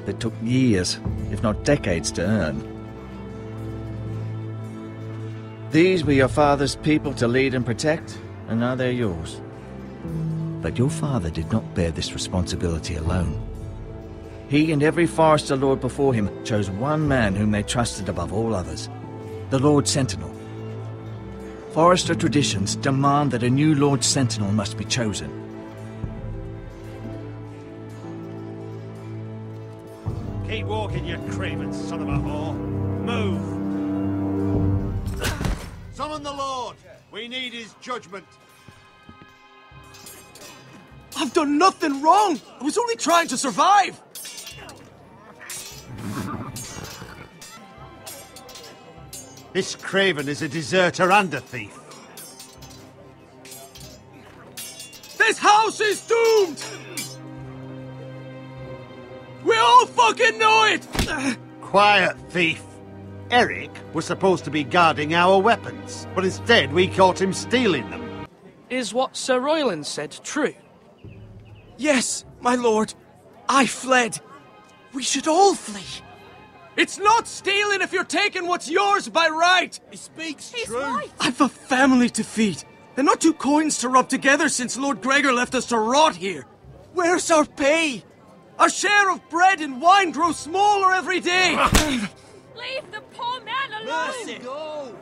It took years, if not decades, to earn. These were your father's people to lead and protect, and now they're yours. But your father did not bear this responsibility alone. He and every Forrester lord before him chose one man whom they trusted above all others, the Lord Sentinel. Forrester traditions demand that a new Lord Sentinel must be chosen. Keep walking, you craven son of a whore. Move! Summon the Lord! We need his judgment. I've done nothing wrong! I was only trying to survive! This craven is a deserter and a thief. This house is doomed! We all fucking know it! Quiet, thief. Eric was supposed to be guarding our weapons, but instead we caught him stealing them. Is what Sir Royland said true? Yes, my lord. I fled. We should all flee. It's not stealing if you're taking what's yours by right. He speaks true. I've a family to feed, and not two coins to rub together since Lord Gregor left us to rot here. Where's our pay? Our share of bread and wine grows smaller every day. Leave the poor man alone! Mercy. Go.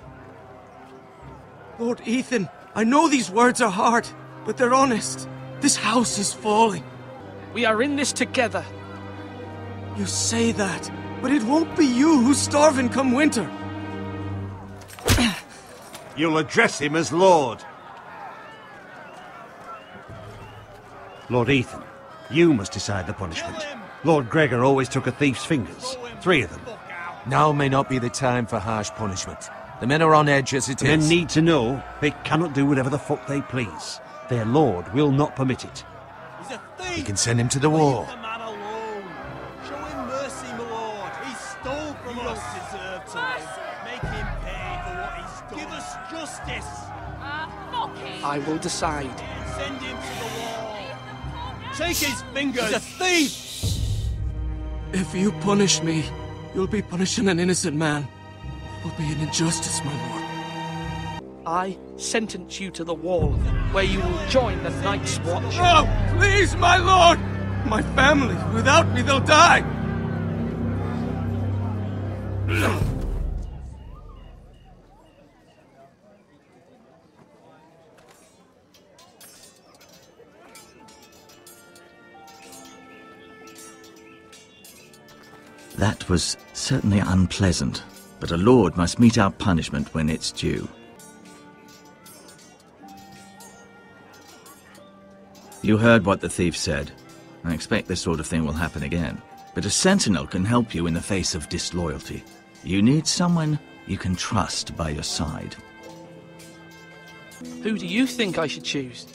Lord Ethan, I know these words are hard, but they're honest. This house is falling. We are in this together. You say that, but it won't be you who's starving come winter. You'll address him as Lord. Lord Ethan, you must decide the punishment. Lord Gregor always took a thief's fingers. 3 of them. Now may not be the time for harsh punishment. The men are on edge as it The is. men need to know they cannot do whatever the fuck they please. Their lord will not permit it. He's a thief! You can send him to the war. Leave the man alone. Show him mercy, my lord. He stole from us. He don't deserve to live. Make him pay for what he's done. Give us justice. Fuck him! I will decide. Send him to the wall. Take his fingers. He's a thief! If you punish me, you'll be punishing an innocent man. It will be an injustice, my lord. I sentence you to the wall, where you will join the Night's Watch. No! Please, my lord! My family, without me, they'll die! That was certainly unpleasant, but a lord must mete out punishment when it's due. You heard what the thief said. I expect this sort of thing will happen again. But a sentinel can help you in the face of disloyalty. You need someone you can trust by your side. Who do you think I should choose?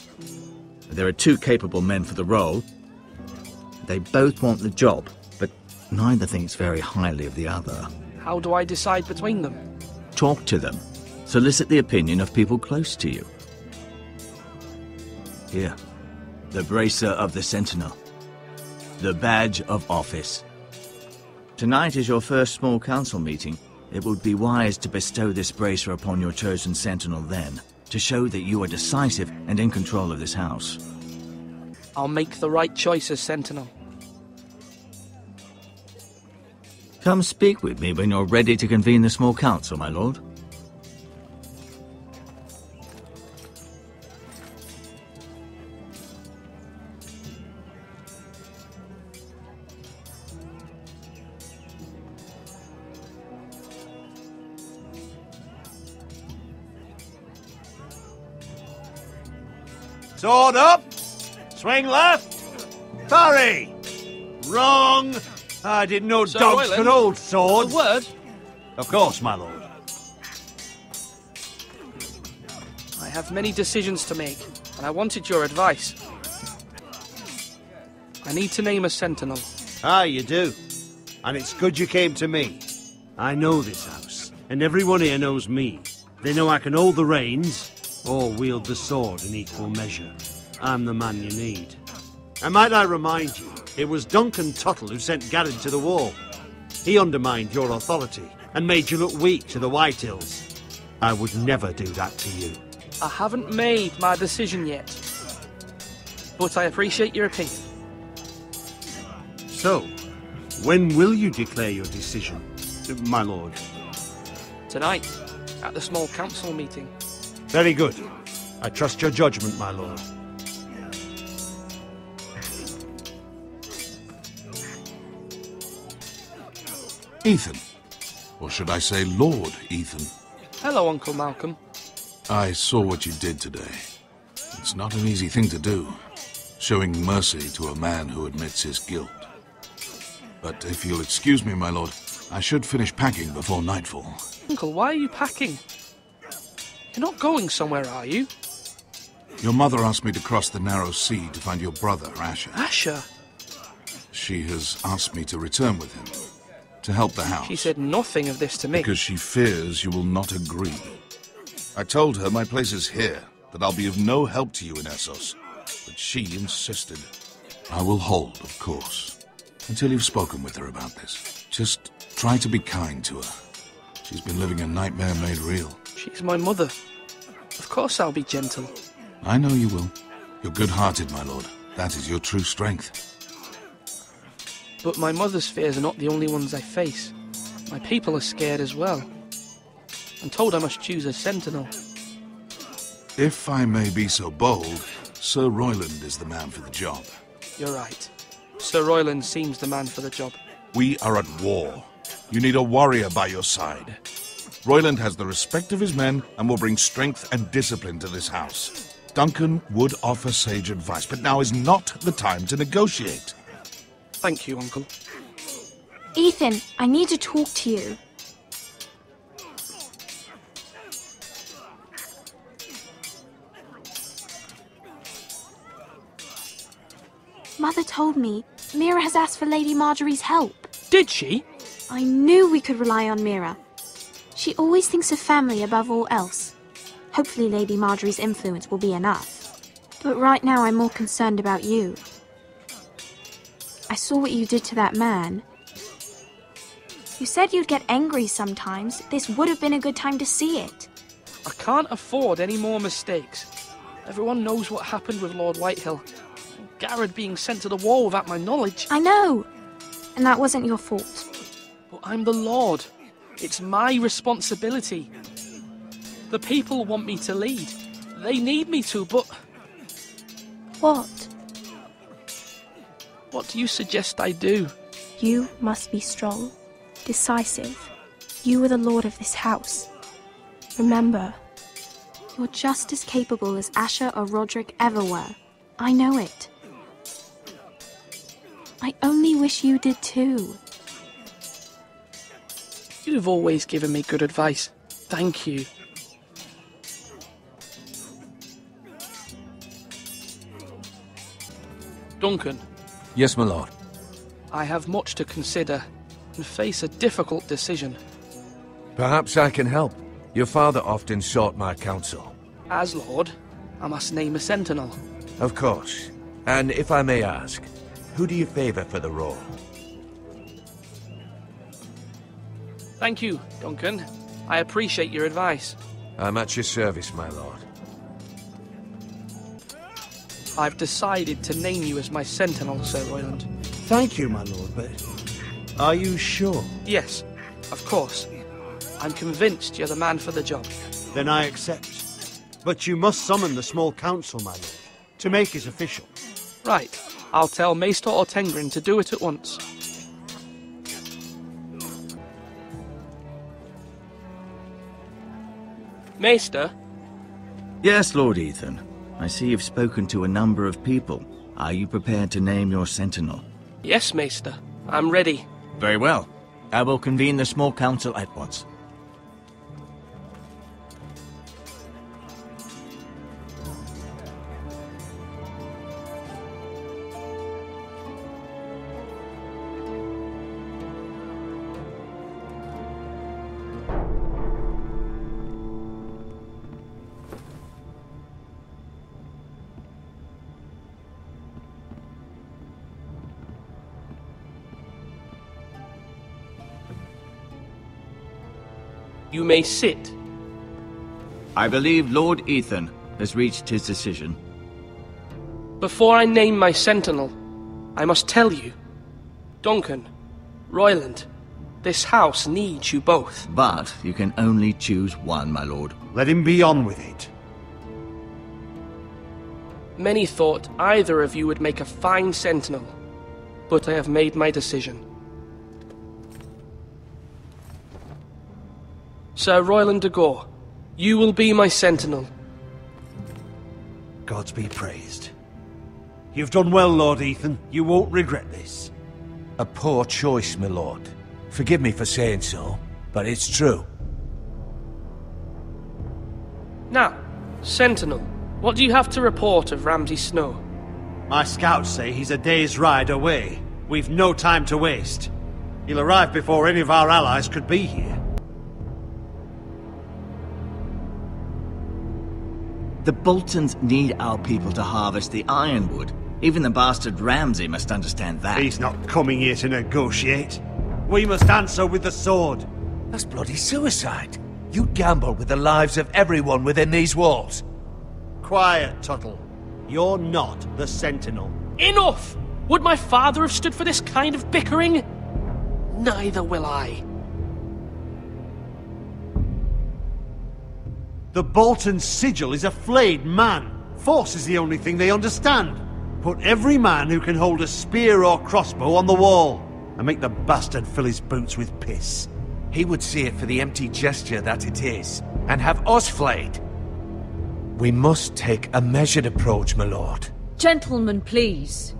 There are 2 capable men for the role. They both want the job, but neither thinks very highly of the other. How do I decide between them? Talk to them. Solicit the opinion of people close to you. Here. The bracer of the Sentinel. The badge of office. Tonight is your first small council meeting. It would be wise to bestow this bracer upon your chosen Sentinel then, to show that you are decisive and in control of this house. I'll make the right choice as Sentinel. Come speak with me when you're ready to convene the small council, my lord. Sword up! Swing left! Parry! Wrong! I didn't know Sir dogs Royland, could hold swords. A word? Of course, my lord. I have many decisions to make, and I wanted your advice. I need to name a sentinel. Ah, you do. And it's good you came to me. I know this house, and everyone here knows me. They know I can hold the reins, or wield the sword in equal measure. I'm the man you need. And might I remind you, it was Duncan Tuttle who sent Garrett to the wall. He undermined your authority, and made you look weak to the White Hills. I would never do that to you. I haven't made my decision yet, but I appreciate your opinion. So, When will you declare your decision, my lord? Tonight, at the small council meeting. Very good. I trust your judgment, my lord. Ethan. Or should I say Lord Ethan? Hello, Uncle Malcolm. I saw what you did today. It's not an easy thing to do, showing mercy to a man who admits his guilt. But if you'll excuse me, my lord, I should finish packing before nightfall. Uncle, why are you packing? You're not going somewhere, are you? Your mother asked me to cross the narrow sea to find your brother, Asher. Asher? She has asked me to return with him, to help the house. She said nothing of this to me. Because she fears you will not agree. I told her my place is here, that I'll be of no help to you in Essos. But she insisted. I will hold, of course, until you've spoken with her about this. Just try to be kind to her. She's been living a nightmare made real. She's my mother. Of course I'll be gentle. I know you will. You're good-hearted, my lord. That is your true strength. But my mother's fears are not the only ones I face. My people are scared as well. I'm told I must choose a sentinel. If I may be so bold, Sir Royland is the man for the job. You're right. Sir Royland seems the man for the job. We are at war. You need a warrior by your side. Royland has the respect of his men and will bring strength and discipline to this house. Duncan would offer sage advice, but now is not the time to negotiate. Thank you, Uncle. Ethan, I need to talk to you. Mother told me Mira has asked for Lady Marjorie's help. Did she? I knew we could rely on Mira. She always thinks of family above all else. Hopefully Lady Marjorie's influence will be enough. But right now I'm more concerned about you. I saw what you did to that man. You said you'd get angry sometimes. This would have been a good time to see it. I can't afford any more mistakes. Everyone knows what happened with Lord Whitehill. Garrett being sent to the war without my knowledge. I know. And that wasn't your fault. But I'm the Lord. It's my responsibility. The people want me to lead. They need me to, but... What? What do you suggest I do? You must be strong, decisive. You are the lord of this house. Remember, you're just as capable as Asher or Roderick ever were. I know it. I only wish you did too. You've always given me good advice. Thank you. Duncan. Yes, my lord. I have much to consider and face a difficult decision. Perhaps I can help. Your father often sought my counsel. As Lord, I must name a sentinel. Of course. And if I may ask, who do you favor for the role? Thank you, Duncan. I appreciate your advice. I'm at your service, my lord. I've decided to name you as my sentinel, Sir Royland. Thank you, my lord, but are you sure? Yes, of course. I'm convinced you're the man for the job. Then I accept. But you must summon the small council, my lord, to make it official. Right. I'll tell Maester Ortengrin to do it at once. Maester? Yes, Lord Ethan. I see you've spoken to a number of people. Are you prepared to name your sentinel? Yes, Maester. I'm ready. Very well. I will convene the small council at once. You may sit. I believe Lord Ethan has reached his decision. Before I name my sentinel, I must tell you. Duncan, Royland, this house needs you both. But you can only choose one, my lord. Let him be on with it. Many thought either of you would make a fine sentinel, but I have made my decision. Sir Royland de Gore, you will be my sentinel. Gods be praised. You've done well, Lord Ethan. You won't regret this. A poor choice, my lord. Forgive me for saying so, but it's true. Now, sentinel, what do you have to report of Ramsay Snow? My scouts say he's a day's ride away. We've no time to waste. He'll arrive before any of our allies could be here. The Boltons need our people to harvest the ironwood. Even the bastard Ramsay must understand that. He's not coming here to negotiate. We must answer with the sword. That's bloody suicide. You'd gamble with the lives of everyone within these walls. Quiet, Tuttle. You're not the Sentinel. Enough! Would my father have stood for this kind of bickering? Neither will I. The Bolton sigil is a flayed man. Force is the only thing they understand. Put every man who can hold a spear or crossbow on the wall, and make the bastard fill his boots with piss. He would see it for the empty gesture that it is, and have us flayed. We must take a measured approach, my lord. Gentlemen, please.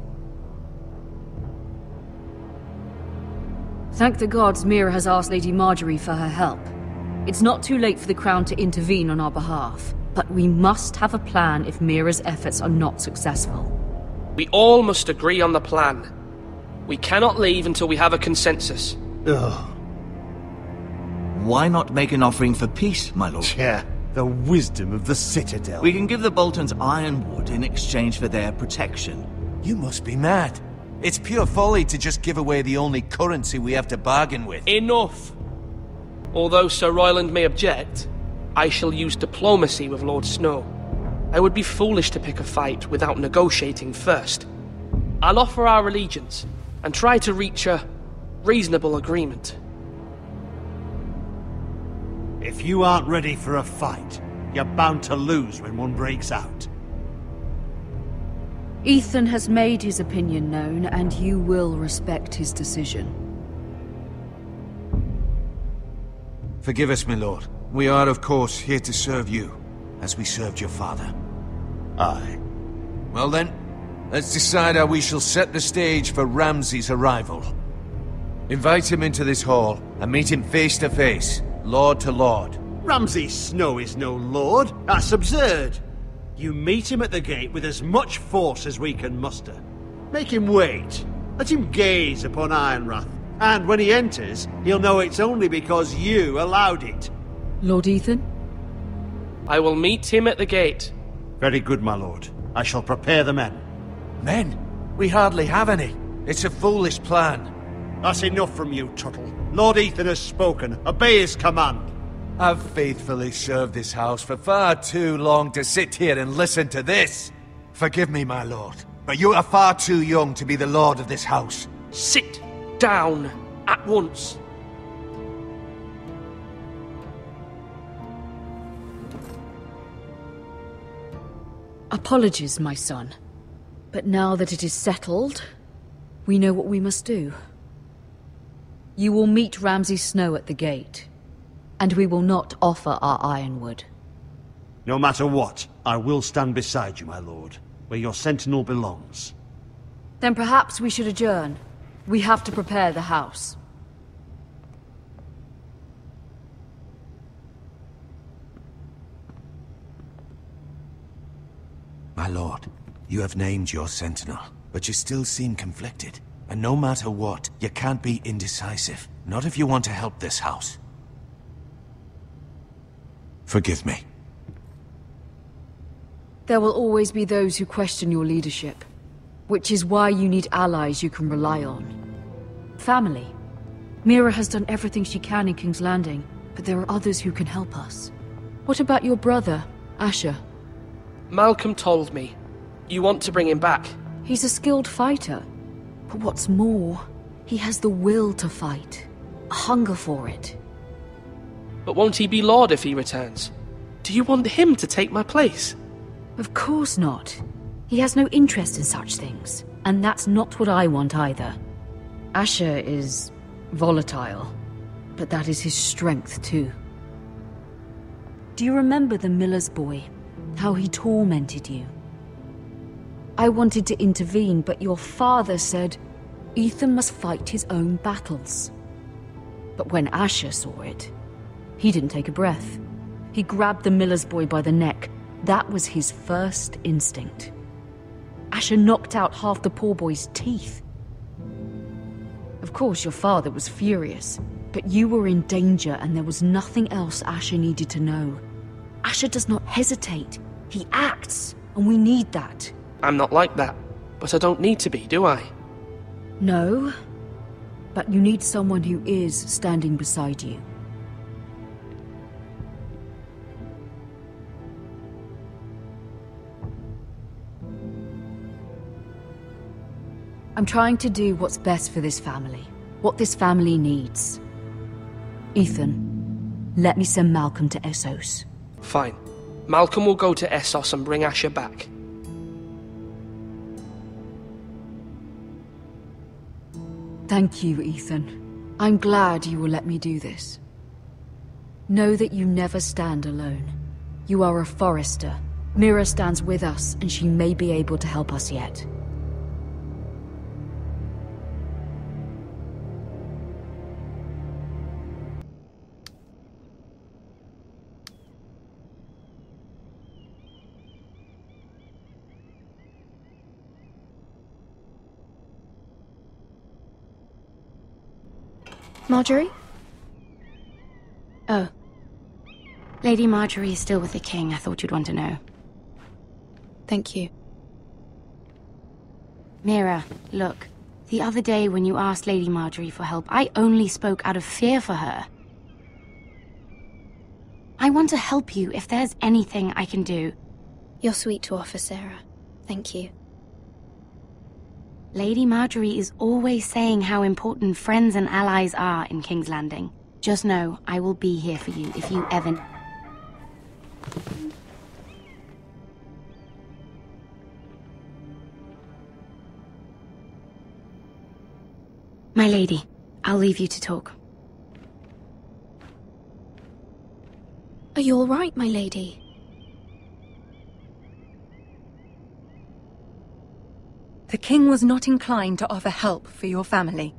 Thank the gods Mira has asked Lady Marjorie for her help. It's not too late for the Crown to intervene on our behalf, but we must have a plan if Mira's efforts are not successful. We all must agree on the plan. We cannot leave until we have a consensus. Ugh. Why not make an offering for peace, my lord? Yeah, the wisdom of the Citadel. We can give the Boltons ironwood in exchange for their protection. You must be mad. It's pure folly to just give away the only currency we have to bargain with. Enough! Although Sir Royland may object, I shall use diplomacy with Lord Snow. I would be foolish to pick a fight without negotiating first. I'll offer our allegiance, and try to reach a reasonable agreement. If you aren't ready for a fight, you're bound to lose when one breaks out. Ethan has made his opinion known, and you will respect his decision. Forgive us, my lord. We are, of course, here to serve you, as we served your father. Aye. Well then, let's decide how we shall set the stage for Ramsay's arrival. Invite him into this hall, and meet him face to face, lord to lord. Ramsay Snow is no lord. That's absurd. You meet him at the gate with as much force as we can muster. Make him wait. Let him gaze upon Ironrath. And when he enters, he'll know it's only because you allowed it. Lord Ethan? I will meet him at the gate. Very good, my lord. I shall prepare the men. Men? We hardly have any. It's a foolish plan. That's enough from you, Tuttle. Lord Ethan has spoken. Obey his command. I've faithfully served this house for far too long to sit here and listen to this. Forgive me, my lord, but you are far too young to be the lord of this house. Sit down at once. Apologies, my son. But now that it is settled, we know what we must do. You will meet Ramsay Snow at the gate, and we will not offer our ironwood. No matter what, I will stand beside you, my lord, where your sentinel belongs. Then perhaps we should adjourn. We have to prepare the house. My lord, you have named your sentinel, but you still seem conflicted. And no matter what, you can't be indecisive. Not if you want to help this house. Forgive me. There will always be those who question your leadership, which is why you need allies you can rely on. Family. Mira has done everything she can in King's Landing, but there are others who can help us. What about your brother, Asher? Malcolm told me. You want to bring him back? He's a skilled fighter. But what's more, He has the will to fight, a hunger for it. But won't he be Lord if he returns? Do you want him to take my place? Of course not. He has no interest in such things, and that's not what I want either. Asher is volatile, but that is his strength too. Do you remember the miller's boy? How he tormented you? I wanted to intervene, but your father said Ethan must fight his own battles. But when Asher saw it, he didn't take a breath. He grabbed the miller's boy by the neck. That was his first instinct. Asher knocked out half the poor boy's teeth. Of course, your father was furious, but you were in danger and there was nothing else Asher needed to know. Asher does not hesitate. He acts, and we need that. I'm not like that, but I don't need to be, do I? No, but you need someone who is standing beside you. I'm trying to do what's best for this family, what this family needs. Ethan, let me send Malcolm to Essos. Fine. Malcolm will go to Essos and bring Asher back. Thank you, Ethan. I'm glad you will let me do this. Know that you never stand alone. You are a Forrester. Mira stands with us, and she may be able to help us yet. Marjorie? Oh. Lady Marjorie is still with the king. I thought you'd want to know. Thank you. Mira, look. The other day when you asked Lady Marjorie for help, I only spoke out of fear for her. I want to help you if there's anything I can do. You're sweet to offer, Sarah. Thank you. Lady Marjorie is always saying how important friends and allies are in King's Landing. Just know, I will be here for you if you ever... My lady, I'll leave you to talk. Are you all right, my lady? The king was not inclined to offer help for your family.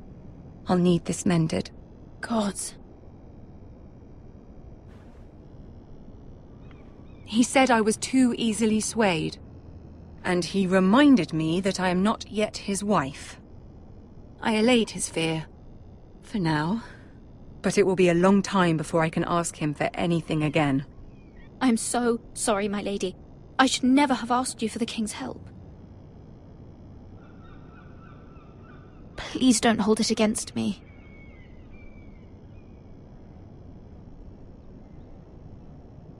I'll need this mended. Gods. He said I was too easily swayed. And he reminded me that I am not yet his wife. I allayed his fear. For now. But it will be a long time before I can ask him for anything again. I'm so sorry, my lady. I should never have asked you for the king's help. Please don't hold it against me.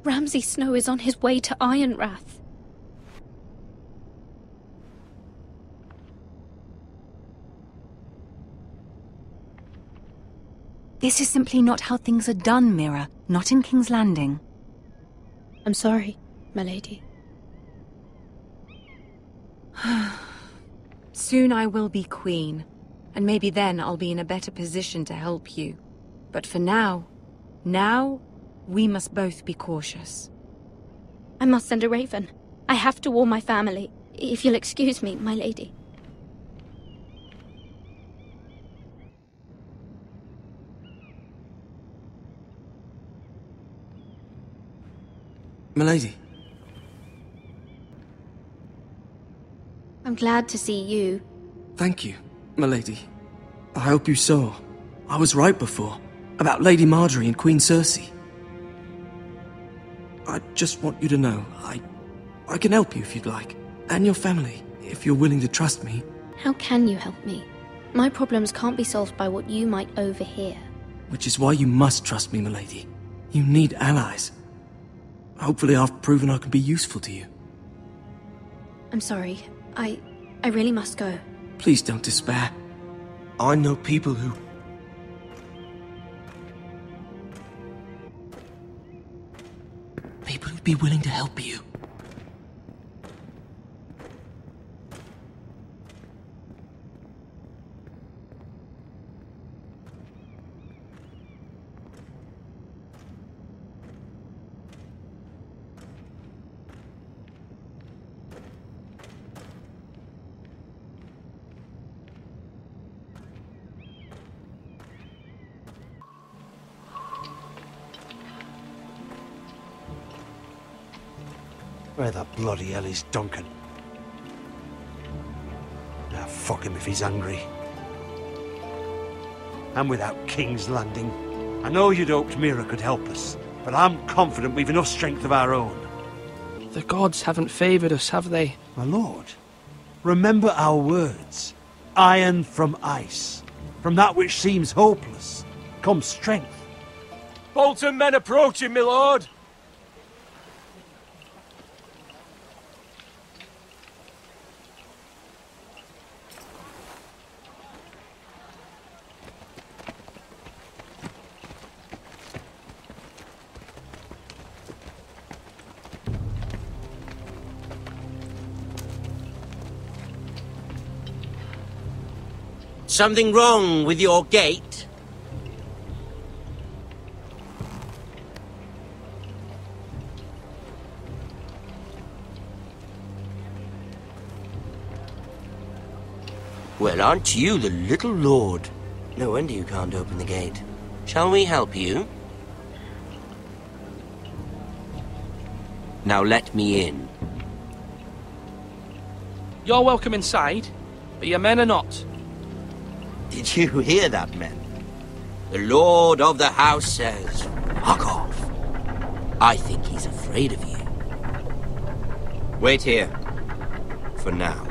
Ramsay Snow is on his way to Ironrath. This is simply not how things are done, Mira. Not in King's Landing. I'm sorry, my lady. Soon I will be queen, and maybe then I'll be in a better position to help you. But for now, we must both be cautious. I must send a raven. I have to warn my family. If you'll excuse me, my lady. Milady. I'm glad to see you. Thank you, milady. I hope you saw. I was right before. About Lady Marjorie and Queen Cersei. I just want you to know, I can help you if you'd like. And your family, if you're willing to trust me. How can you help me? My problems can't be solved by what you might overhear. Which is why you must trust me, milady. You need allies. Hopefully I've proven I can be useful to you. I'm sorry. I really must go. Please don't despair. I know people who... People who'd be willing to help you. Where the bloody hell is Duncan? Now fuck him if he's hungry. And without King's Landing, I know you'd hoped Mira could help us, but I'm confident we've enough strength of our own. The gods haven't favoured us, have they? My lord, remember our words. Iron from ice. From that which seems hopeless comes strength. Bolton men approaching, my lord! Something wrong with your gate? Well, aren't you the little lord? No wonder you can't open the gate. Shall we help you? Now let me in. You're welcome inside, but your men are not. Did you hear that, men? The lord of the house says, fuck off. I think he's afraid of you. Wait here. For now.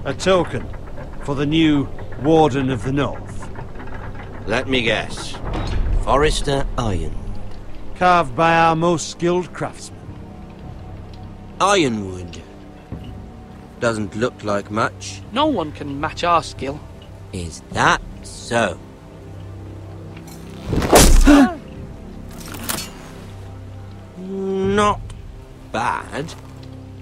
A token for the new Warden of the North. Let me guess. Forrester Iron. Carved by our most skilled craftsmen. Ironwood. Doesn't look like much. No one can match our skill. Is that so? Not bad.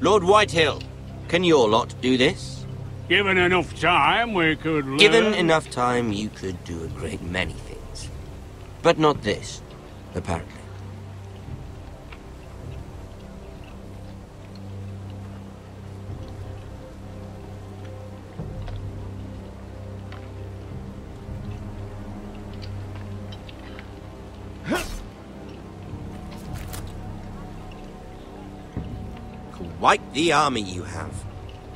Lord Whitehill, can your lot do this? Given enough time, we could learn. Given enough time, you could do a great many things. But not this, apparently. Quite the army you have,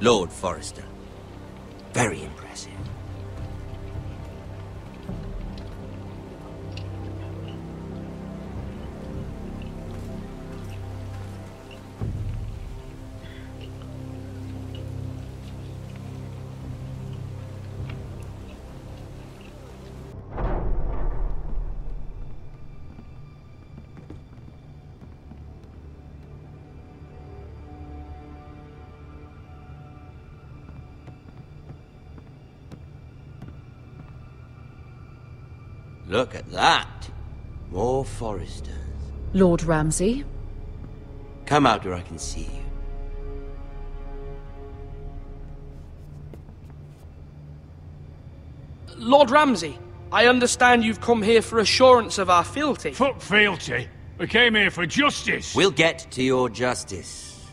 Lord Forrester. Very impressive. Look at that. More Forresters. Lord Ramsay? Come out where I can see you. Lord Ramsay, I understand you've come here for assurance of our fealty. Fuck fealty. We came here for justice. We'll get to your justice.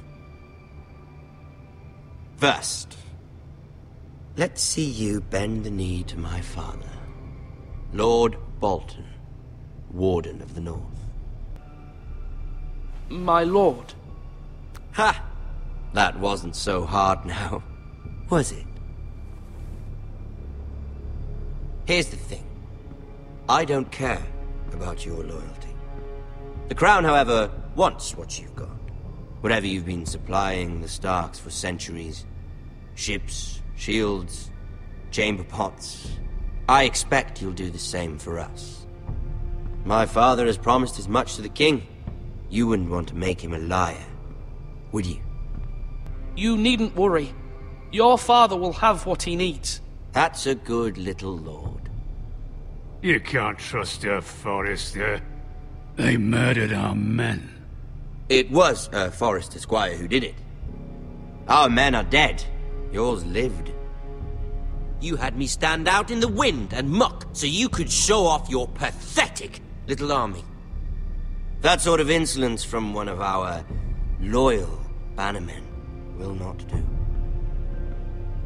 First, let's see you bend the knee to my father, Lord Bolton, Warden of the North. My lord. Ha! That wasn't so hard now, was it? Here's the thing. I don't care about your loyalty. The Crown, however, wants what you've got. Whatever you've been supplying the Starks for centuries. Ships, shields, chamber pots. I expect you'll do the same for us. My father has promised as much to the king. You wouldn't want to make him a liar, would you? You needn't worry. Your father will have what he needs. That's a good little lord. You can't trust her, Forrester. They murdered our men. It was a Forrester squire who did it. Our men are dead. Yours lived. You had me stand out in the wind and muck so you could show off your pathetic little army. That sort of insolence from one of our loyal bannermen will not do.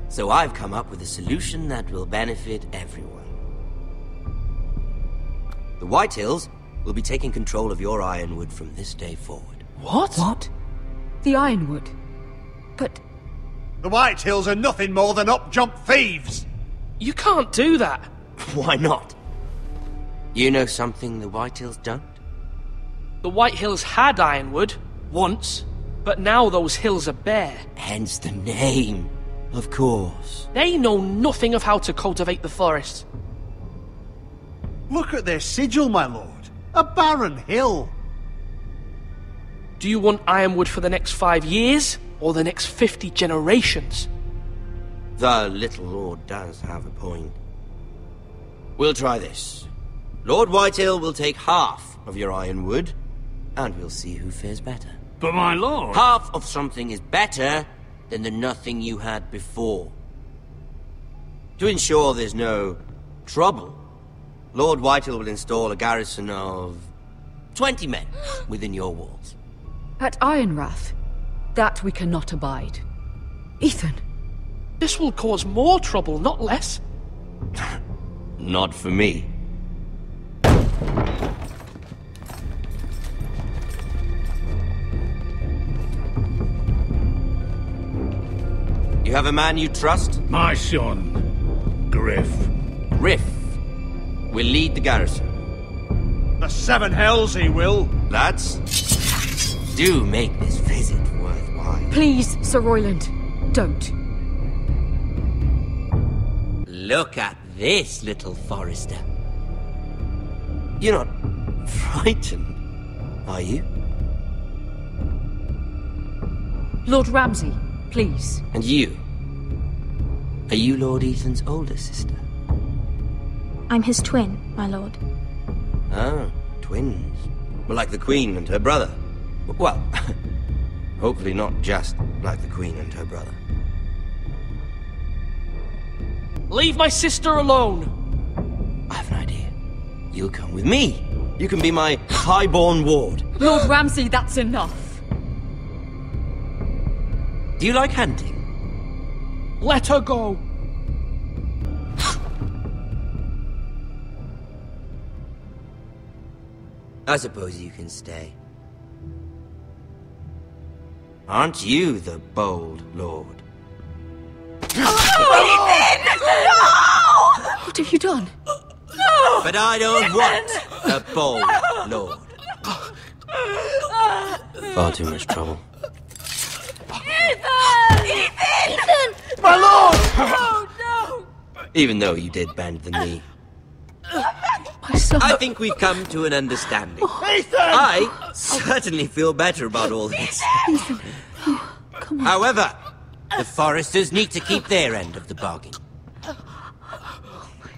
So I've come up with a solution that will benefit everyone. The Whitehills will be taking control of your ironwood from this day forward. What? What? The ironwood? But... The Whitehills are nothing more than up-jump thieves! You can't do that! Why not? You know something the Whitehills don't? The Whitehills had ironwood, once, but now those hills are bare. Hence the name, of course. They know nothing of how to cultivate the forest. Look at their sigil, my lord. A barren hill. Do you want ironwood for the next 5 years, or the next 50 generations? The little lord does have a point. We'll try this. Lord Whitehill will take half of your ironwood, and we'll see who fares better. But my lord... Half of something is better than the nothing you had before. To ensure there's no trouble, Lord Whitehill will install a garrison of 20 men within your walls. At Ironrath? That we cannot abide. Ethan! This will cause more trouble, not less. Not for me. You have a man you trust? My son, Griff. Griff will lead the garrison. The seven hells he will. Lads, do make this visit worthwhile. Please, Sir Royland, don't. Look at this, little Forrester. You're not frightened, are you? Lord Ramsay, please. And you? Are you Lord Ethan's older sister? I'm his twin, my lord. Ah, twins. Well, like the Queen and her brother. Well, hopefully not just like the Queen and her brother. Leave my sister alone! I have an idea. You'll come with me. You can be my highborn ward. Lord Ramsay, that's enough. Do you like hunting? Let her go! I suppose you can stay. Aren't you the bold lord? What have you done? No! But I don't want a bold lord. Far too much trouble. Ethan! Ethan! My lord! Oh, no! Even though you did bend the knee. My son. I think we've come to an understanding. Ethan! I certainly feel better about all this. Ethan. Oh, come on. However, the Forresters need to keep their end of the bargain.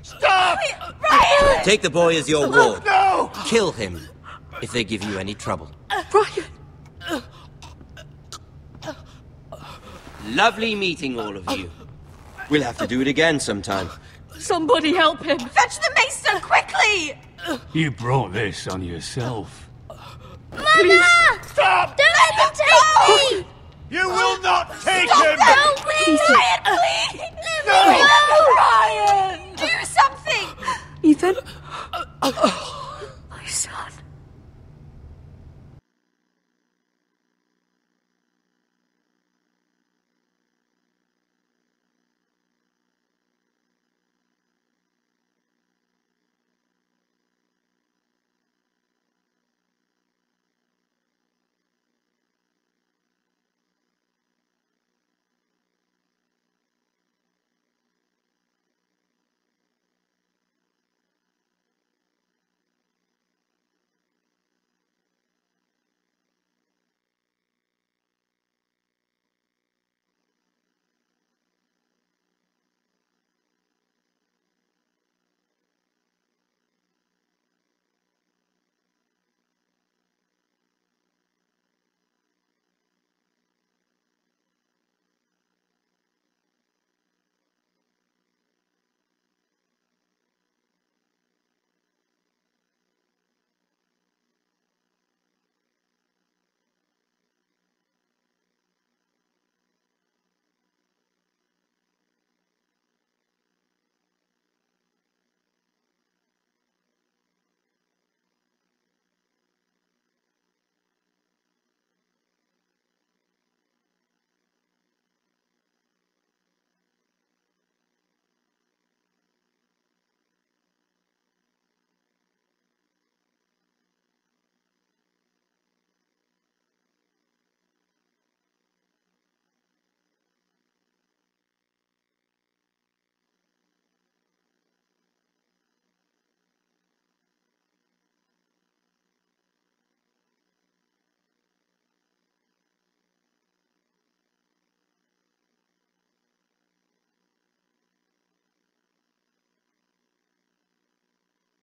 Stop! Brian! Take the boy as your ward. No! Kill him if they give you any trouble. Brian! Lovely meeting all of you. We'll have to do it again sometime. Somebody help him! Fetch the mace so quickly! You brought this on yourself. Mama! Stop! Don't let them take me! You will not take Stop him! No, please! Brian, please! Let me go! Brian! Do something! Ethan?